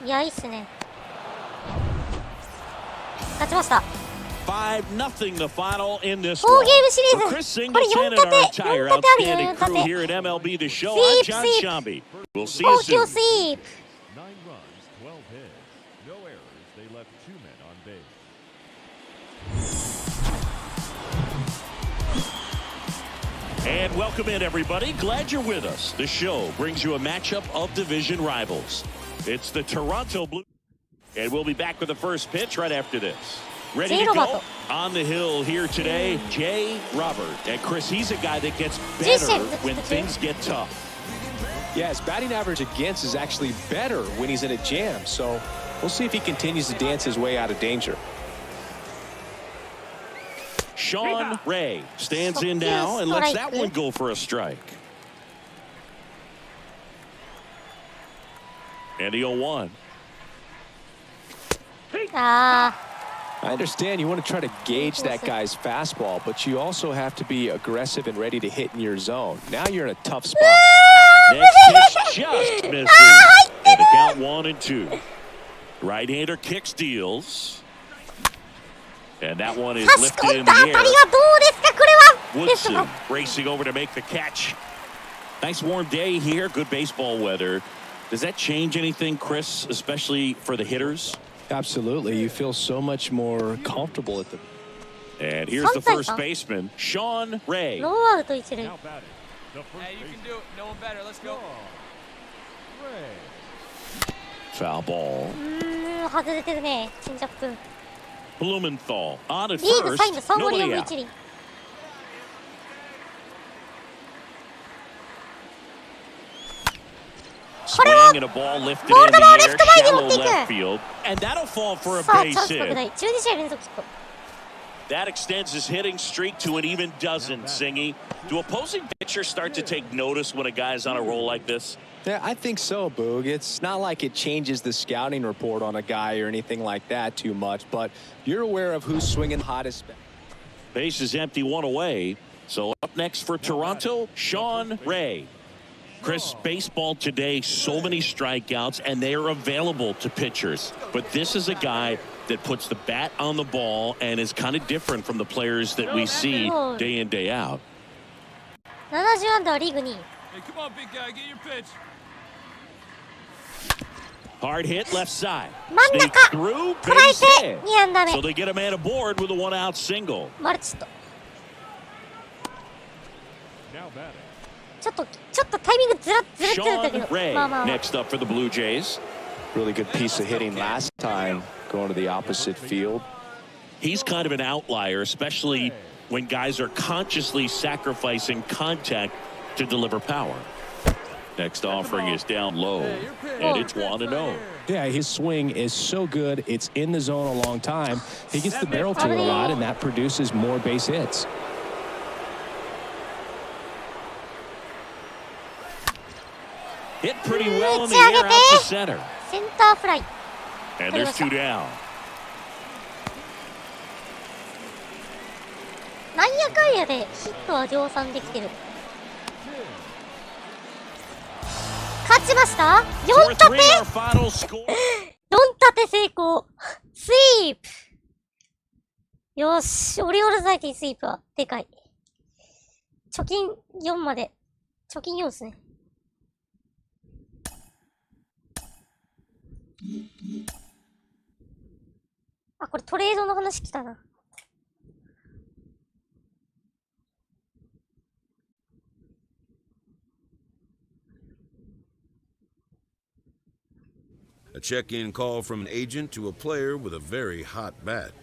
いや、いいっすね。勝ちました。5-0 the final in this 4 ゲームシリーズ。 Chris これ Singleton 4 and our 立て。entire 4立てあるよ、outstanding 4 crew 立て。 here at MLB The Show. I'm Seep, John seep. Shambi. We'll see you 4球 soon. スイープ。 9 runs, 12 hits, no errors. They left 2 men on base. And welcome in, everybody. Glad you're with us. The show brings you a matchup of division rivals. It's the Toronto Blue. And we'll be back with the first pitch right after this. Ready to go? On the hill here today, Jay Robert. And Chris, he's a guy that gets better when things get tough. Yeah, his batting average against is actually better when he's in a jam. So we'll see if he continues to dance his way out of danger. Sean Ray stands in now and lets that one go for a strike. And the 0-1. I understand you want to try to gauge that guy's fastball, but you also have to be aggressive and ready to hit in your zone. Now you're in a tough spot. Next pitch just misses. And the count 1-2. Right-hander kick steals. And that one is lifted in the air. Woodson racing over to make the catch. Nice warm day here. Good baseball weather. Does that change anything, Chris, especially for the hitters? Absolutely. You feel so much more comfortable at the... And here's the first baseman, Sean Ray. Now batting, the first Hey, you can do it. No one better. Let's go. Ray. Foul ball. 外れてるね、チェンジアップ。 Blumenthal on at リーグ first. 3位の3割4 Nobody 分 out. 1厘。Swing and a ball lifted in the air, shallow left field, and that'll fall for a さあ、 base チャンス拡 hit. 大。12試合連続ヒット。 That extends his hitting streak to an even dozen, Singy. Do opposing pitchers start to take notice when a guy's on a roll like this? Yeah, I think so, Boog. It's not like it changes the scouting report on a guy or anything like that too much, but you're aware of who's swinging hottest. Base is empty, 1 away. So up next for Toronto, Sean Ray. Chris, baseball today, so many strikeouts, and they are available to pitchers. But this is a guy that puts the bat on the ball and is kind of different from the players that we see day in, day out. 70安打はリーグ2位。 Hey, come on, big guy. Get your pitch. Hard hit left side. 真ん中 Sneaks through, 捉え base て hit. 2安打目 So they get a man aboard with a one-out single. マルチと Now batting. ちょっとタイミングずらってた Sean けど Ray まあまあまあ next up for the Blue Jays. Really good piece of hitting last time, going to the opposite field. He's kind of an outlier, especially when guys are consciously sacrificing contact to deliver power. Next offering is down low, and it's 1-0. Yeah, his swing is so good. It's in the zone a long time. He gets the barrel to it a lot, and that produces more base hits. Hit pretty well in the air out to center. センターフライ And there's 2 down. なんやかんやでヒットは量産できてる。勝ちました ?4 立て 4-3 our final score. 4立て成功スイープよし、オリオールズ相手にスイープはでかい。貯金4まで。貯金4ですね。あ、これトレードの話来たな。A check-in call from an agent to a player with a very hot bat.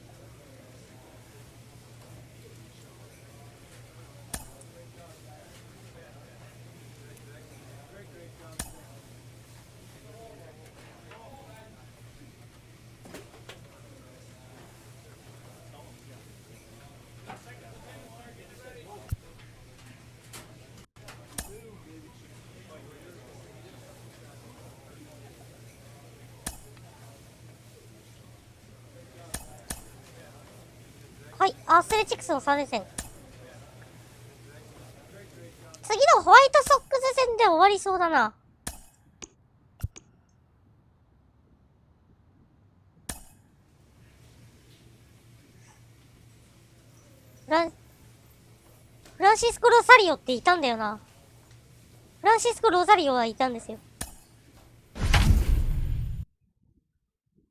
はい、アスレチックスの3連戦。次のホワイトソックス戦で終わりそうだな。フランシスコ・ロサリオっていたんだよな。フランシスコ・ロサリオはいたんですよ。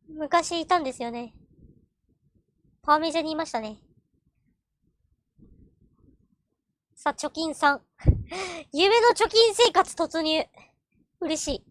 昔いたんですよね。パーメジャーにいましたね。さあ、貯金3。夢の貯金生活突入。嬉しい。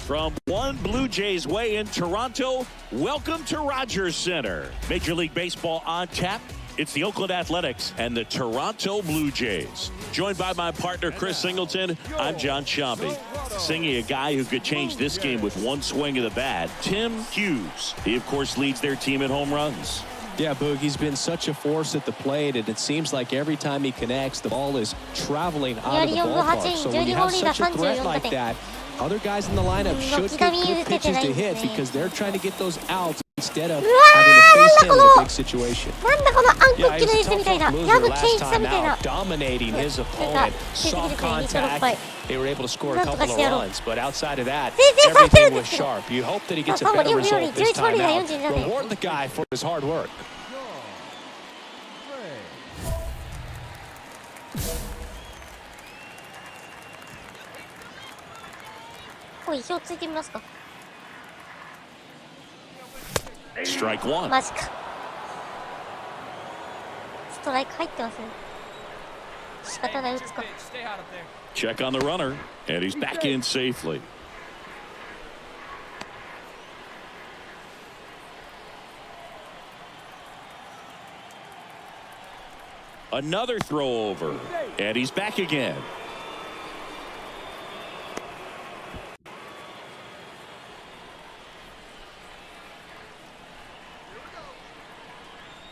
From one Blue Jays way in Toronto, welcome to Rogers Center. Major League Baseball on tap. It's the Oakland Athletics and the Toronto Blue Jays. Joined by my partner, Chris Singleton, I'm John Shambi. Singing a guy who could change this game with one swing of the bat, Tim Hughes. He, of course, leads their team in home runs. Yeah, Boog, he's been such a force at the plate, and it seems like every time he connects, the ball is traveling out of the ballpark. So when you have such a threat like that, other guys in the lineup should get good pitches to hit because they're trying to get those outs instead of having to face him in a big situation. なんだこの暗黒期のユースみたいな。ヤブケンイチさんみたいな。 Dominating his opponent, soft contact. They were able to score a couple of runs, but outside of that, everything was sharp. You hope that he gets a better result this time out. Reward the guy for his hard work. これ意表ついてみますか。 Strike one. マジか。ストライク入ってますね。仕方ない、打つか。 Check on the runner, and he's back in safely. Another throw over, and he's back again.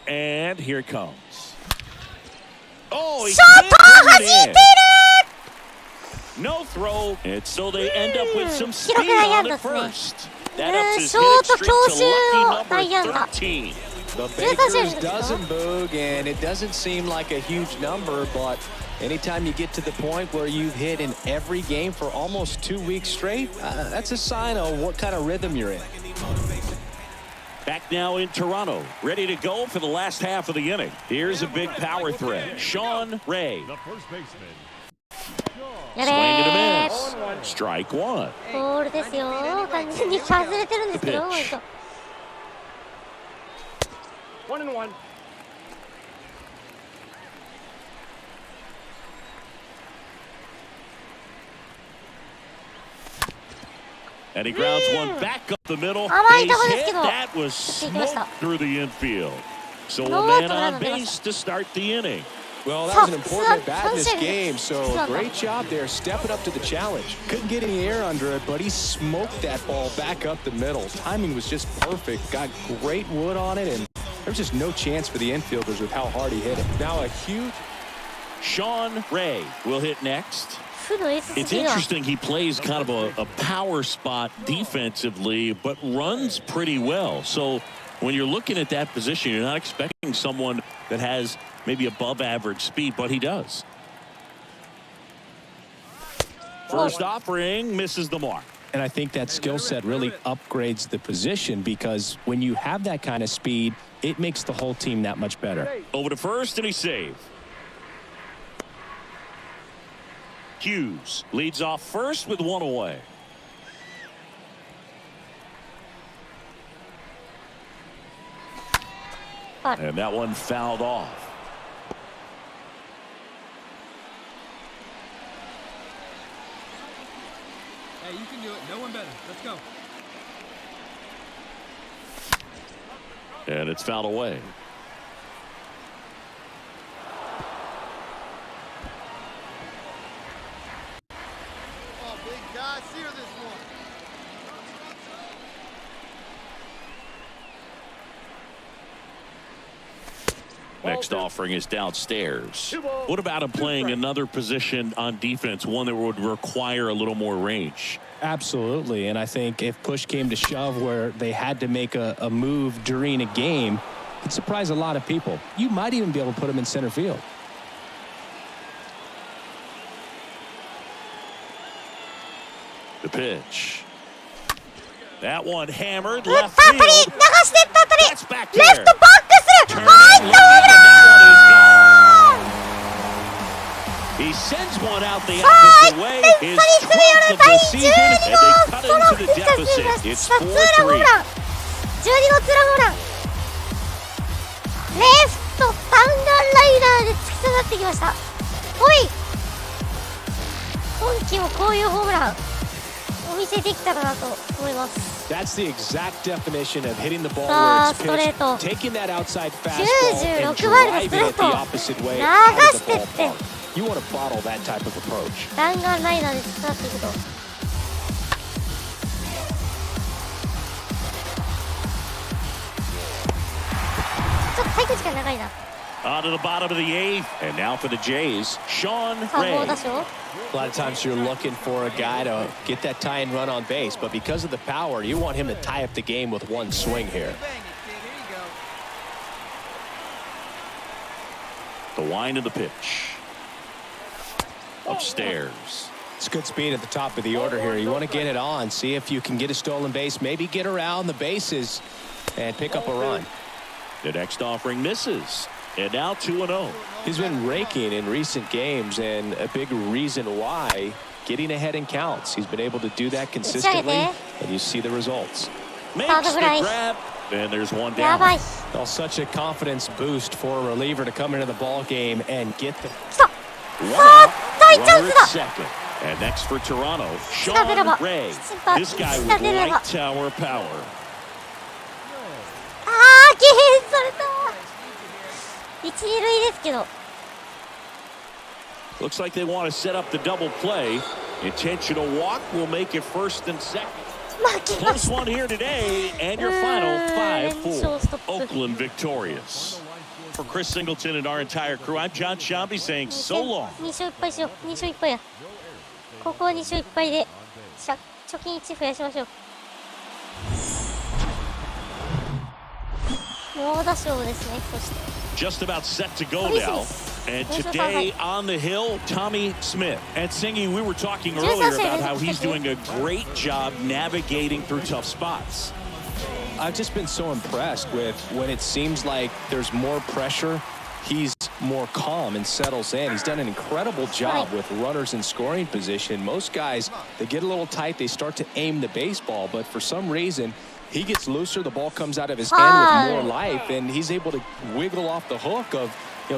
And here it comes. Oh, he couldn't bring it in. No throw, and so they end up with some speed on the first. That ups his hit streak to lucky number 13. The Bakers doesn't, Boog, and it doesn't seem like a huge number, but Anytime you get to the point where you've hit in every game for almost 2 weeks straight, that's a sign of what kind of rhythm you're in. Back now in Toronto, ready to go for the last half of the inning. Here's a big power threat. Sean Ray. The first baseman. や Swing べ and ー a miss. Strike one. ボールですよ。完全に外れてるんですけど、 1-1. And he grounds one back up the middle. 甘い Base 球です hit. けど That was smoked through the infield. So a ノーアウ man トランナ on ー出まし base to start the inning. Well, that was an important Tough. at bat in this Tough. game, so great job there stepping up to the challenge. Couldn't get any air under it, but he smoked that ball back up the middle. Timing was just perfect. Got great wood on it, and there was just no chance for the infielders with how hard he hit it. Now a huge... Sean Ray will hit next. 負の S す It's ぎるわ。 interesting he plays kind of a power spot defensively, but runs pretty well. So when you're looking at that position, you're not expecting someone that has maybe above average speed, but he does. First offering misses the mark. And I think that skill set really upgrades the position because when you have that kind of speed, it makes the whole team that much better. Over to first, and he saved. Hughes leads off first with one away. And that one fouled off. Hey, you can do it. No one better. Let's go. And it's fouled away. Oh, big guy, sear this one. Next offering is downstairs. What about him playing another position on defense, one that would require a little more range? Absolutely. And I think if push came to shove where they had to make a move during a game, it'd surprise a lot of people. You might even be able to put him in center field. The pitch. That one hammered 打っ left た当たり field. 流してった当たり That's back レ there. フトバックする入ったホームラン He sends one out the opposite way. His 12th of the season, and they cut into the deficit. It's ツーランホーム 4-3. ラン12号ツーランホームランレフト弾丸ライダーで突き刺さってきましたおい今季もこういうホームランお見せできたらなと思います That's the exact definition of hitting the ball さあ where ストレー it's ト pitched, taking that outside fastball and 96マイルのスト driving レー it ト the opposite way out of 流し the てって ballpark. You want to bottle that type of approach. 弾丸ライダーで突き刺さっていくとちょっと滞空時間長いな On to the bottom of the eighth, and now for the Jays, Sean さあ猛 Ray. 打賞 A lot of times you're looking for a guy to get that tie-in run on base, but because of the power, you want him to tie up the game with one swing here. Bang it, kid. Here you go. The wind of the pitch. Upstairs. It's good speed at the top of the order here. You want to get it on, see if you can get a stolen base, maybe get around the bases and pick up a run. The next offering misses, and now 2-0. He's been raking in recent games, and a big reason why, getting ahead in counts. He's been able to do that consistently, and you see the results. Makes the grab, and there's one や down. ばい Well, such a confidence boost for a reliever to come into the ball game and get the... 来た One さあ out, 大チャン runner スだ at second. And next for Toronto, 下出れば Sean Ray. 下 This guy 下 with 出れば light tower power. あー敬遠された一二塁ですけど Looks like they want to set up the double play. Intentional walk will make it first and second. 負けま Close した one here today, and your final 延長 5-4. ストップ Oakland victorious. For Chris Singleton and our entire crew, I'm John Shambi saying so long. 2勝1敗しよう2勝1敗やここは2勝1敗で貯金1増やしましょう猛打賞ですねそして Just about set to go now. And today on the hill, Tommy Smith. And Singy, we were talking earlier about how he's doing a great job navigating through tough spots. I've just been so impressed with when it seems like there's more pressure, he's more calm and settles in. He's done an incredible job with runners in scoring position. Most guys, they get a little tight, they start to aim the baseball, but for some reason, he gets looser, the ball comes out of his hand with more life, and he's able to wiggle off the hook of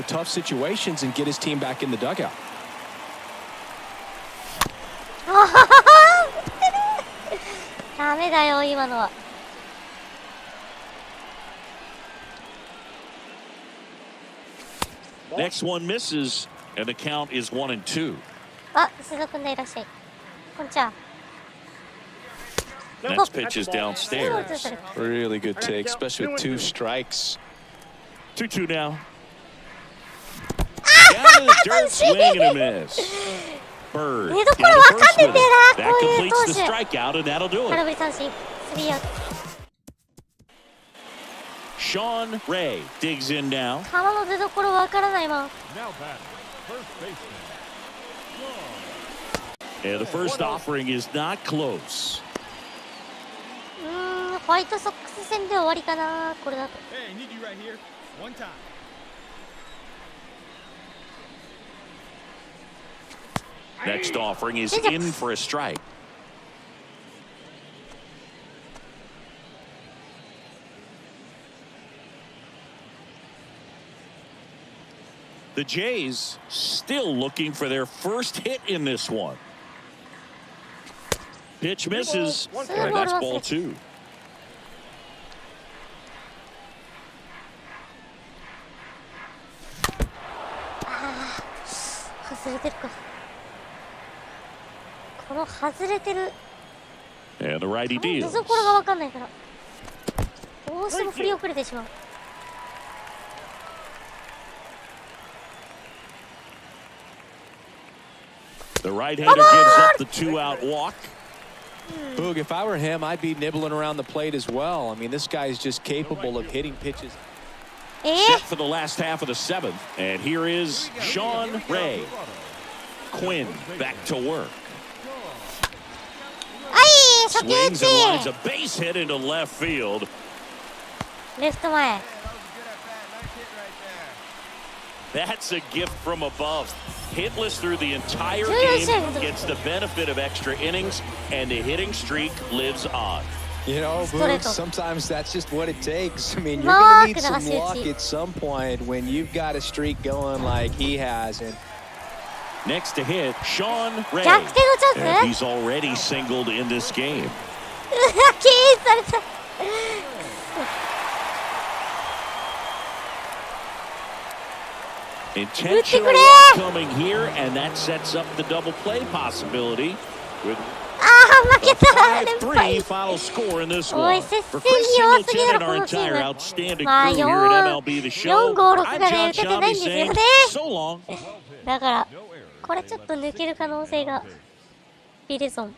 tough situations and get his team back in the dugout. Next one misses, and the count is 1-2. Next pitch is downstairs. Really good take, especially with 2 strikes. 2-2 now. Down to the dirt, swing and a miss. Bird. Down to first with it. That completes the strikeout, and that'll do it. Sean Ray digs in now. Now batting, first baseman. And the first offering is not close. ホワイトソックス戦で終わりかな、これだと。Hey, need you right here. One time. Next offering is in for a strike. The Jays still looking for their first hit in this one. Pitch misses, and that's ball 2. And the righty deals. The right-hander gives up the 2-out walk. Boog, if I were him, I'd be nibbling around the plate as well. I mean, this guy is just capable of hitting pitches. Set for the last half of the 7th. And here is Sean Ray. Quinn back to work. Swings and lines a base hit into left field. That's a gift from above. Hitless through the entire game, gets the benefit of extra innings, and the hitting streak lives on. You know, Boog, sometimes that's just what it takes. I mean, you're going to need some luck at some point when you've got a streak going like he has. And next to hit, Sean Ray. And he's already singled in this game. Intentional coming here, and that sets up the double play possibility with a 5-3 final score in this one. For Chris Singleton and our entire outstanding crew here at MLB The Show, I'm John Shambi saying so long. だからこれちょっと抜ける可能性がビルソン。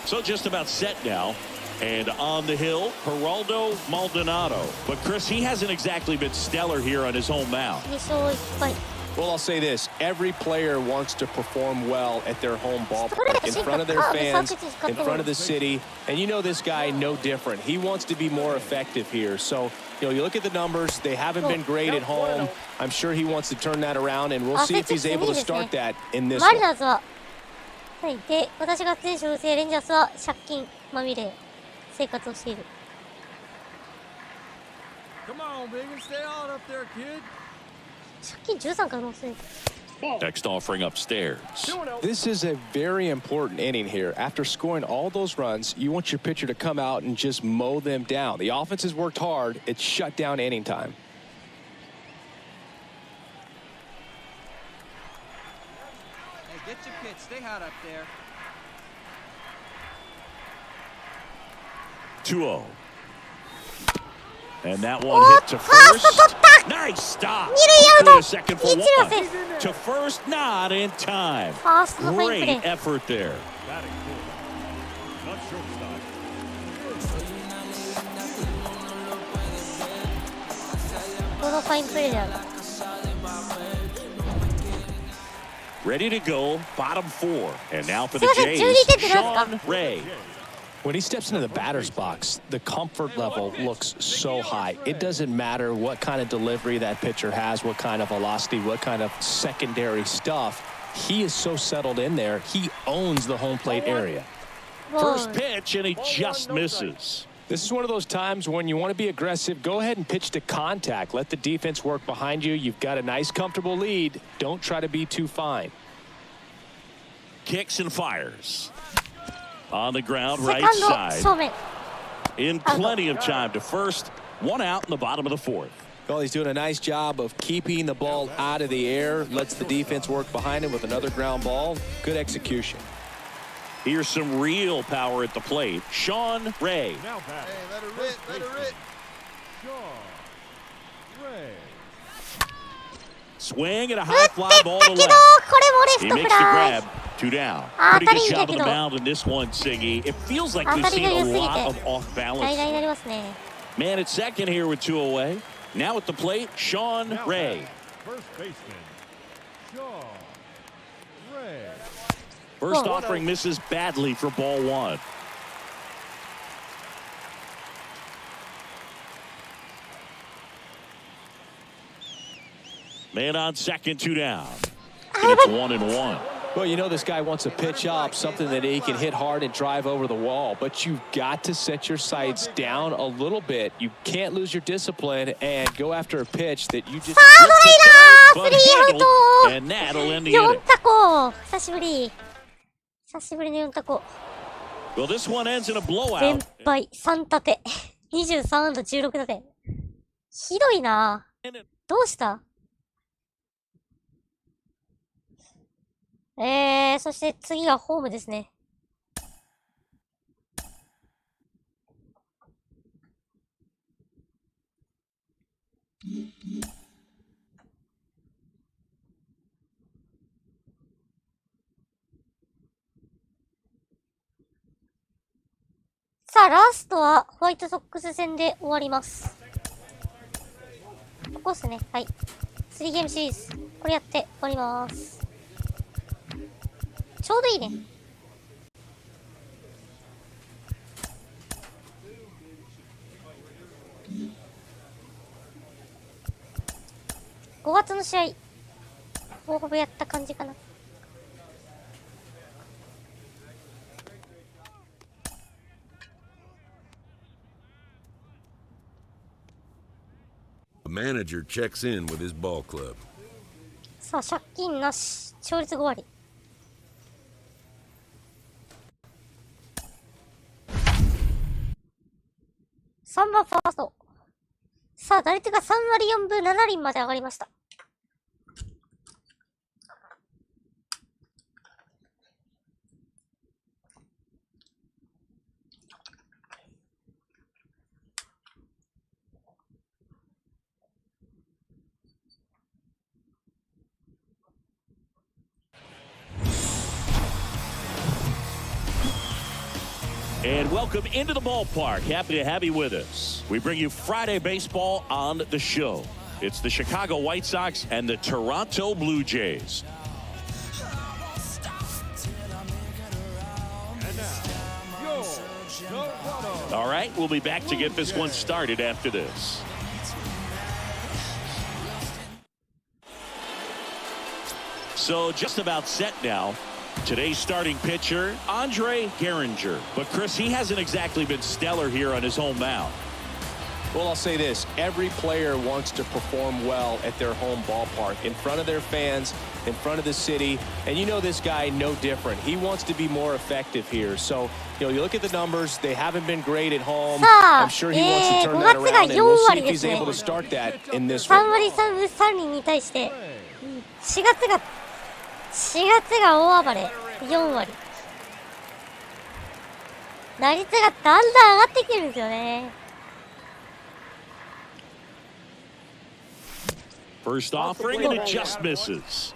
So just about set now. And on the hill, Geraldo Maldonado. But Chris, he hasn't exactly been stellar here on his home mound. Well, I'll say this. Every player wants to perform well at their home ballpark, in front of their fans, in front of the city. And you know this guy, no different. He wants to be more effective here. So, you look at the numbers. They haven't been great at home. I'm sure he wants to turn that around, and we'll see if he's able to start that in this one. で、私が選手をレンジャースは借金まみれ生活をしている。Come on, big and stay on up there, kid. 借金13から乗せる。Next offering upstairs. This is a very important inning here. After scoring all those runs, you want your pitcher to come out and just mow them down. The offense has worked hard. It's shut down inning time. Hey, get your pitch. Stay hot up there. 2-0. And that one hit to first. Nice stop. To the second for one. To first, not in time. Great effort there. Batting fourth. Not shortstop. のファインプレーである。 Ready to go, bottom 4. And now for すい the ません、 Jays, 12点ってなんですか？ Sean Ray. When he steps into the batter's box, the comfort level looks so high. It doesn't matter what kind of delivery that pitcher has, what kind of velocity, what kind of secondary stuff. He is so settled in there. He owns the home plate area. First pitch, and he just misses. This is one of those times when you want to be aggressive. Go ahead and pitch to contact. Let the defense work behind you. You've got a nice, comfortable lead. Don't try to be too fine. Kicks and fires. On the ground, セ right カンド side. 正面。 In plenty of time to first. One out in the bottom of the 4th. Well, he's doing a nice job of keeping the ball out of the air. Lets the defense work behind him with another ground ball. Good execution. Here's some real power at the plate. Sean Ray. Now back. Hey, let her rip, let her rip. Sean Ray. Swing and a 打 high って fly った ball け to ど、これ left. もレ He フト makes フ the ライ。 grab. 2 down. Ah, Pretty good 当たりいいんだ job け on ど。 the mound in this one, Siggy. It feels like 当 we've たり seen が良 a すぎ lot of て off 代 balance. 打になりますね。 Man at second here with 2 away. Now at the plate, Sean Now Ray. back. First baseman. Sean Ray. First Whoa. offering misses badly for ball 1. Man on second, 2 down. And it's 1-1. Well, you know this guy wants to pitch up, something that he can hit hard and drive over the wall. But you've got to set your sights down a little bit. You can't lose your discipline and go after a pitch that you just... ファードライダー、 But スリーアウ handled, ト。 and that'll end the 4 inning. タコ。久しぶり。久しぶりの4タコ。 Well, this one ends in a 連 blowout. 敗3立て。23安打16打点。ひどいな。どうした？そして次がホームですね。さあ、ラストはホワイトソックス戦で終わります。ここっすね。はい。3ゲームシリーズ。これやって終わります。ちょうどいいね。5月の試合、ほぼほぼやった感じかな。A manager checks in with his ball club. さあ、借金なし。勝率5割。3番ファースト。さあ、打率が3割4分7厘まで上がりました。And welcome into the ballpark. Happy to have you with us. We bring you Friday baseball on the show. It's the Chicago White Sox and the Toronto Blue Jays. And now, your Toronto. All right, we'll be back to get this one started after this. So just about set now. Today's starting pitcher, Andre Gehringer. But Chris, he hasn't exactly been stellar here on his home mound. Well, I'll say this. Every player wants to perform well at their home ballpark, in front of their fans, in front of the city. And you know this guy no different. He wants to be more effective here. So, you know, you look at the numbers. They haven't been great at home. I'm sure he wants to turn that around. And we'll see if he's able to start that in this 3 one. 割3分3厘に対して、4月が大暴れ。4割。打率がだんだん上がってきてるんですよね。First offering, and it just misses.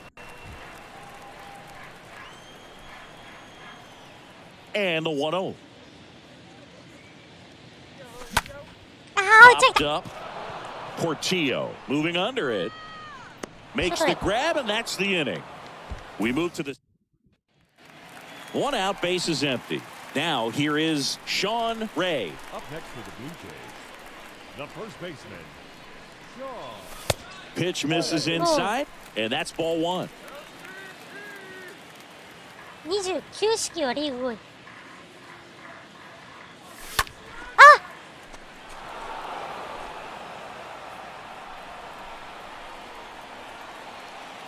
And the 1-0. あー、打ち上 Popped げ。 up. Portillo moving under it. Makes the grab, and that's the inning. We move to the 1 out, base is empty. Now here is Sean Ray. Up next for the Blue Jays, the first baseman, Sean. Pitch misses inside, and that's ball 1. 29式はリーグ5位。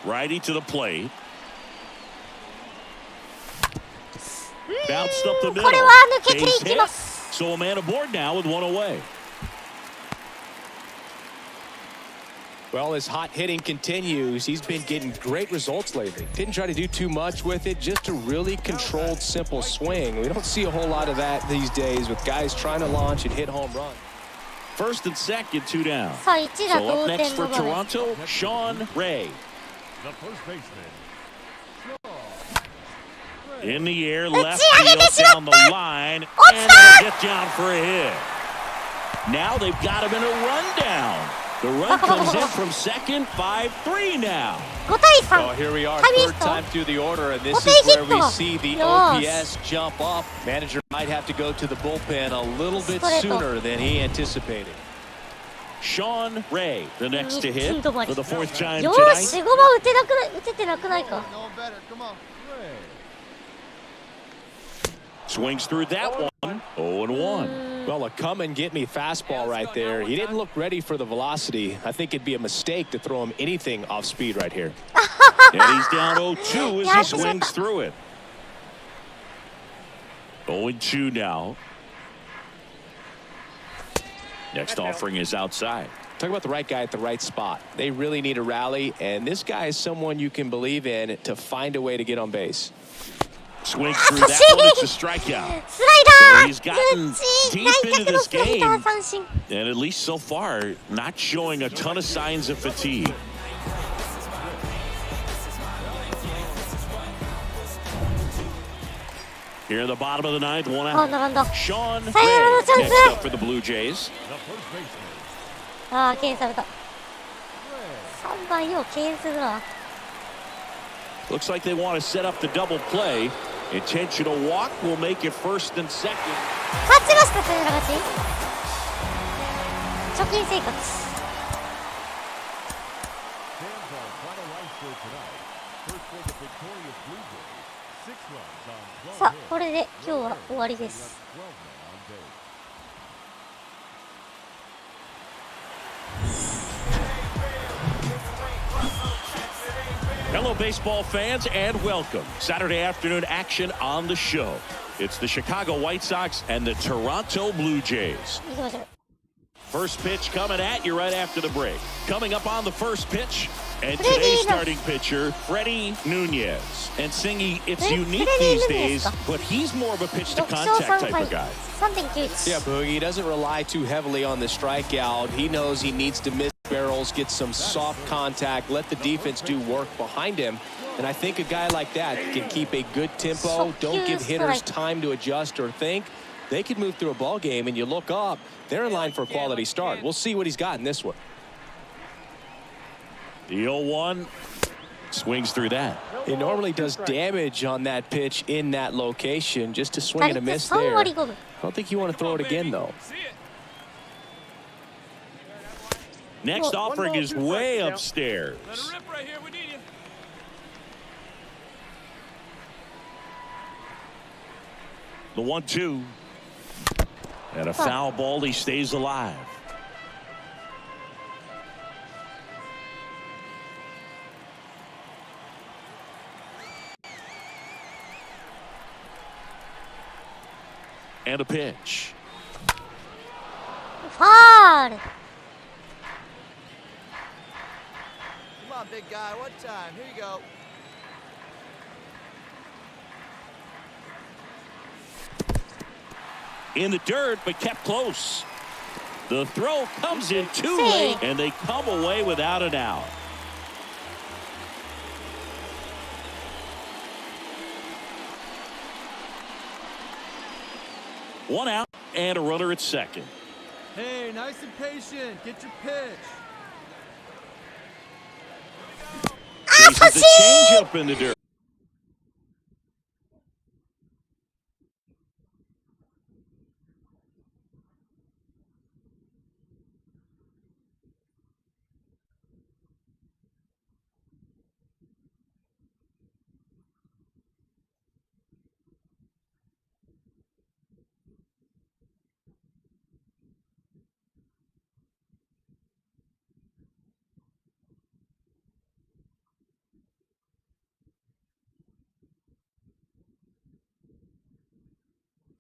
Righty to the plate. Bounced up the middle. これは抜けていきます。 So a man aboard now with 1 away. Well, as hot hitting continues, he's been getting great results lately. Didn't try to do too much with it, just a really controlled, simple swing. We don't see a whole lot of that these days with guys trying to launch and hit home runs. First and second, 2 down. さあ1打 So 同 up next 点 for の場面。 Toronto, Sean Ray. The first baseman, In the air, 打ち left 上げて field しまった down the line, 落ち and た they'll get down for a hit. Now they've got him in a rundown. The run comes in from second, 5-3 now. 5対 Well, 3。 here we are, ハイビス third ト time through the order, and this What is they where hit we though? see the Yes. OPS jump up. Manager might have to go to the bullpen a little bit Straight up. sooner than he anticipated. Sean Ray, the next to hit for the 4th time よ tonight. し、5番打ててなくないか。 No better. Come on. Swings through that one. 0-1. Well, a come and get me fastball right there. He didn't look ready for the velocity. I think it'd be a mistake to throw him anything off speed right here. And he's down 0-2 as he swings through it. 0-2 now. Next offering is outside. Talk about the right guy at the right spot. They really need a rally, and this guy is someone you can believe in to find a way to get on base. Swings through that one. It's a strikeout. スライダー So he's gotten 打ち deep 内 into 角の this スライダ game, ー三振。 and at least so far, not showing a ton of signs of fatigue. Here in the bottom of the 9th, 1あ、 out. 並んだ。 Sean Ray サヨナラのチャン next ス。 up for the Blue Jays. The first baseman, ああ、敬遠された。3番よう敬遠するな。 Looks like they want to set up the double play. Intentional walk will make it 1st and 2nd. 勝ちました、サヨナラ勝ち。貯金生活。 stands our final line score tonight. First for the victorious Blue Jays, 6 runs on 12さあ、 hits. これで今日は終わりで Left す。 12 men on base. Hello, baseball fans, and welcome. Saturday afternoon action on the show. It's the Chicago White Sox and the Toronto Blue Jays. 行きましょう。 First pitch coming at you right after the break. Coming up on the first pitch, and Freddie today's Nunez. starting pitcher, Freddie Nunez. And Singy, it's Freddie unique these Nunez days, か。 but he's more of a pitch to 6勝 contact 3 type 敗 of guy. 3.91。 Yeah, Boogie, he doesn't rely too heavily on the strikeout. He knows he needs to miss barrels, get some soft contact, let the defense do work behind him. And I think a guy like that can keep a good tempo, don't give hitters time to adjust or think. They could move through a ball game, and you look up, they're in line for a quality start. We'll see what he's got in this one. The 0-1 swings through that. He normally does damage on that pitch in that location. Just to swing 打 and a 率 miss 3 there. 割 I 5分。 don't think you want to throw it again, though. Next Well, offering is way Let upstairs. her rip right here. We need you. The 1-2. And a foul ball, he stays alive. And a pitch. ファール。 Come on, big guy. What time? Here you go. In the dirt, but kept close. The throw comes in too See. late, and they come away without an out. One out and a runner at second. Hey, nice and patient. Get your pitch. Chases the changeup in the dirt.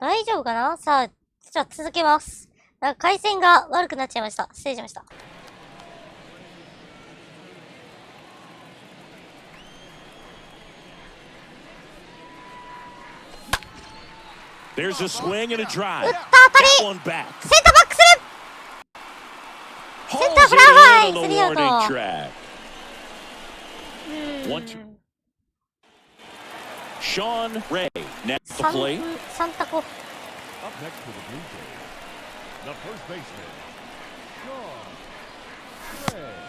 大丈夫かな。さあ、じゃあ続けます。なんか回線が悪くなっちゃいました。失礼しました。There's a swing and a drive. 打った当たり。 One back. センターバックする。センター Holds フ it ライ in ファ on イ。the スリーアウ warning ト。track. 1-2. Sean Ray now at the plate. 3タコ。 Up next for the Blue Jays, the first baseman, Sean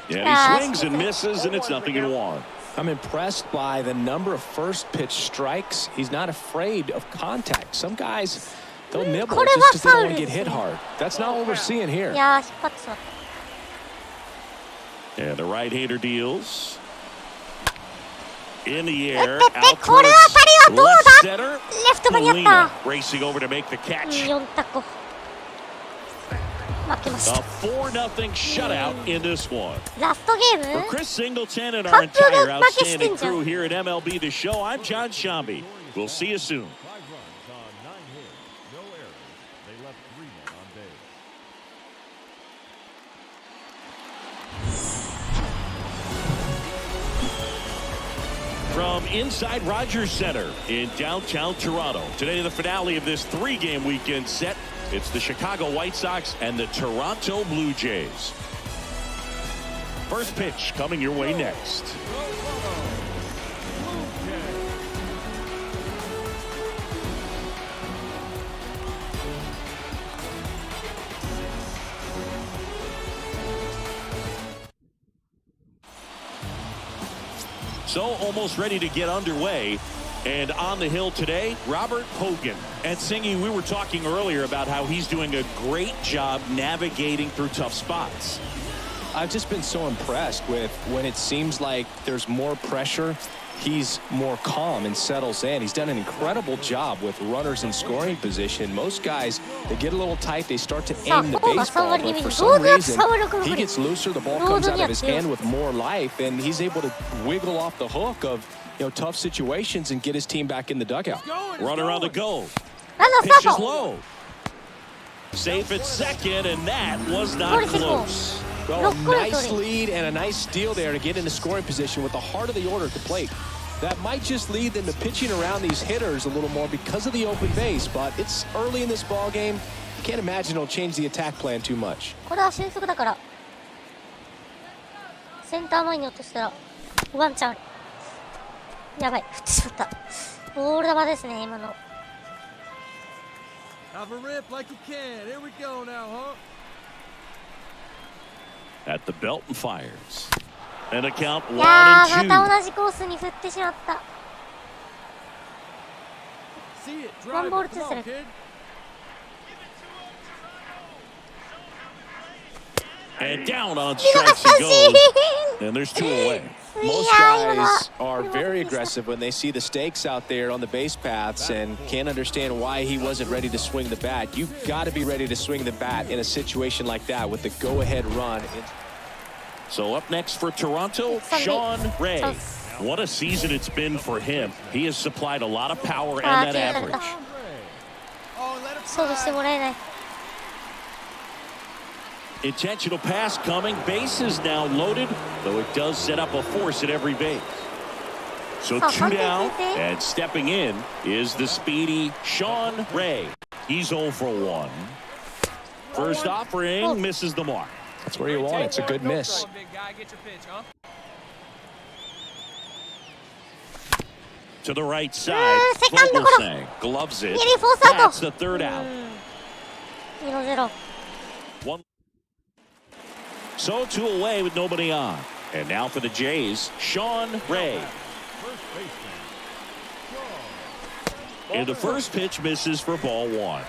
Ray. Yeah, he swings and misses, and it's 0-1. I'm impressed by the number of first pitch strikes. He's not afraid of contact. Some guys, they'll nibble just because they don't want to get hit hard. That's not what we're seeing here. いやー、引っ張ってしまった。 And the right-hander deals. In the air, 打って out これは当たりは towards どう left だ。 center. レフト間にあっ Molina た。 racing over to make the catch. 4タコ。負けまし A た。 4-0 shutout in this one. ラストゲー For ム。 Chris Singleton and カ our ップル entire 負けしてん outstanding じゃん。 crew here at MLB The Show, I'm John Shambi. We'll see you soon. 5 runs on 9 hits, no errors. They left 3 men on base. From inside Rogers Center in downtown Toronto. Today, the finale of this 3-game weekend set. It's the Chicago White Sox and the Toronto Blue Jays. First pitch coming your way next. So almost ready to get underway. And on the hill today, Robert Hogan. And Singy, we were talking earlier about how he's doing a great job navigating through tough spots. I've just been so impressed with when it seems like there's more pressure, he's more calm and settles in. He's done an incredible job with runners in scoring position. Most guys, they get a little tight, they start to aim the baseball, but for some reason, he gets looser, the ball comes out of his hand with more life, and he's able to wiggle off the hook of, you know, tough situations and get his team back in the dugout. Runner on the go. ランナー Pitch スタ is ート。 low. Safe at second, and that was not close. Well, nice lead and a nice steal there to get into scoring position with the heart of the order at the plate. That might just lead them to pitching around these hitters a little more because of the open base, but it's early in this ball game. I can't imagine it'll change the attack plan too much. これは俊足だから。センター前に落としたらワンチャンある。やばい、振ってしまった。ボール球ですね、今の。 Have a rip like you can. Here we go now, huh? At the belt and fires. And a count いやー、 1-2. また同じコースに振ってしまった。 See it. One Drive ball it. to Come on, center. kid. And down on strikes he goes. And there's 2 away. Most guys are very aggressive when they see the stakes out there on the base paths and can't understand why he wasn't ready to swing the bat. You've got to be ready to swing the bat in a situation like that with the go-ahead run. So up next for Toronto, Sean Ray. What a season it's been for him. He has supplied a lot of power and that average. Oh, let it 勝負してもらえない。 Intentional pass coming. Bases now loaded, though it does set up a force at every base. So 2 down, and stepping in is the speedy Sean Ray. He's 0 for 1. First offering misses the mark. That's where you want it. It's a good miss. Big guy, get your pitch, huh? To the right side, second Vogelsang gloves it. Nearly forced out. That's the 3rd out. 2-0。One So 2 away with nobody on. And now for the Jays, Sean Ray. First baseman, Sean. And the first pitch misses for ball 1.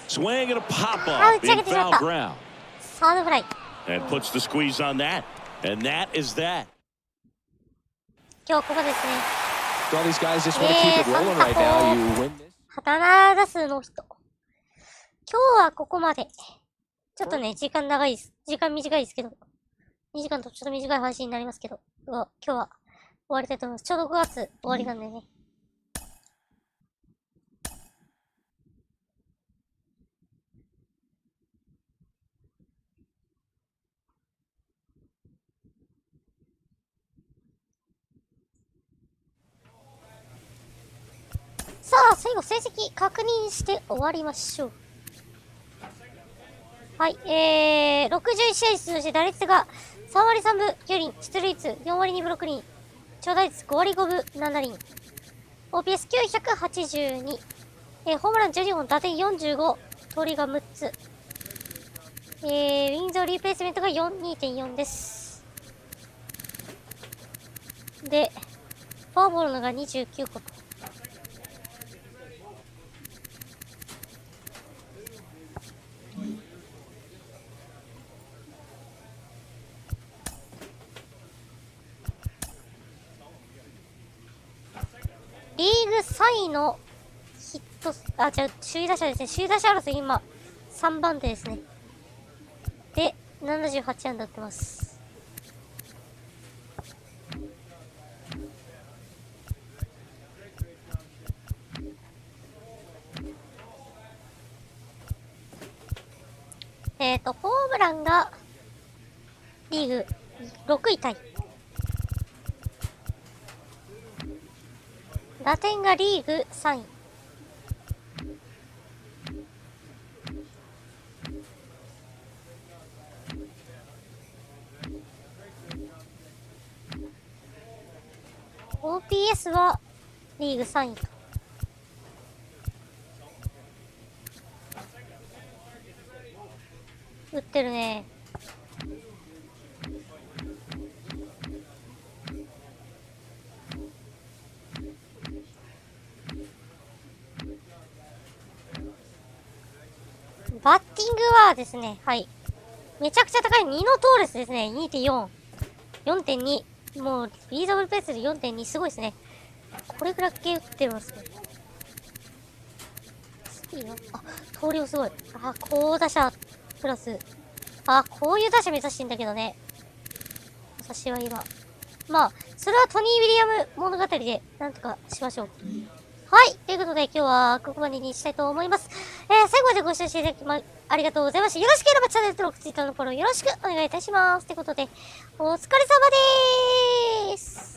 Swing and a pop up in foul ground. サードフライ。 And puts the squeeze on that. And that is that. 今日ここですね。 All these guys just want to keep it rolling right now. You win this. 7打数ノーヒット。今日はここまで。ちょっとね、時間長いです。時間短いですけど。2時間とちょっと短い配信になりますけど。今日は終わりたいと思います。ちょうど5月終わりなんでね。さあ、最後成績確認して終わりましょう。はい、61試合出場して打率が3割3分9厘、出塁率4割2分6厘、長打率5割5分7厘、OPS982、ホームラン12本、打点45、盗塁が6つ、ウィンズリープレイスメントが 2.4 です。で、フォアボールのが29個と。リーグ3位のヒット、首位打者ですね。首位打者争い今、3番手ですね。で、78安打打ってます。ホームランが、リーグ6位タイ。打点がリーグ3位。OPS はリーグ3位と。打ってるね。バッティングはですね、はい。めちゃくちゃ高い2のトーレスですね。2.4。4.2。もう、リーザブルペースで 4.2 すごいですね。これぐらい系打ってますね。スピード盗塁すごい。好打者、プラス。こういう打者目指してんだけどね。私は今。まあ、それはトニー・ウィリアム物語で、なんとかしましょう。はい。ということで、今日はここまでにしたいと思います。最後までご視聴していただきありがとうございました。よろしければチャンネル登録、Twitter のフォローよろしくお願いいたします。ということで、お疲れ様でーす。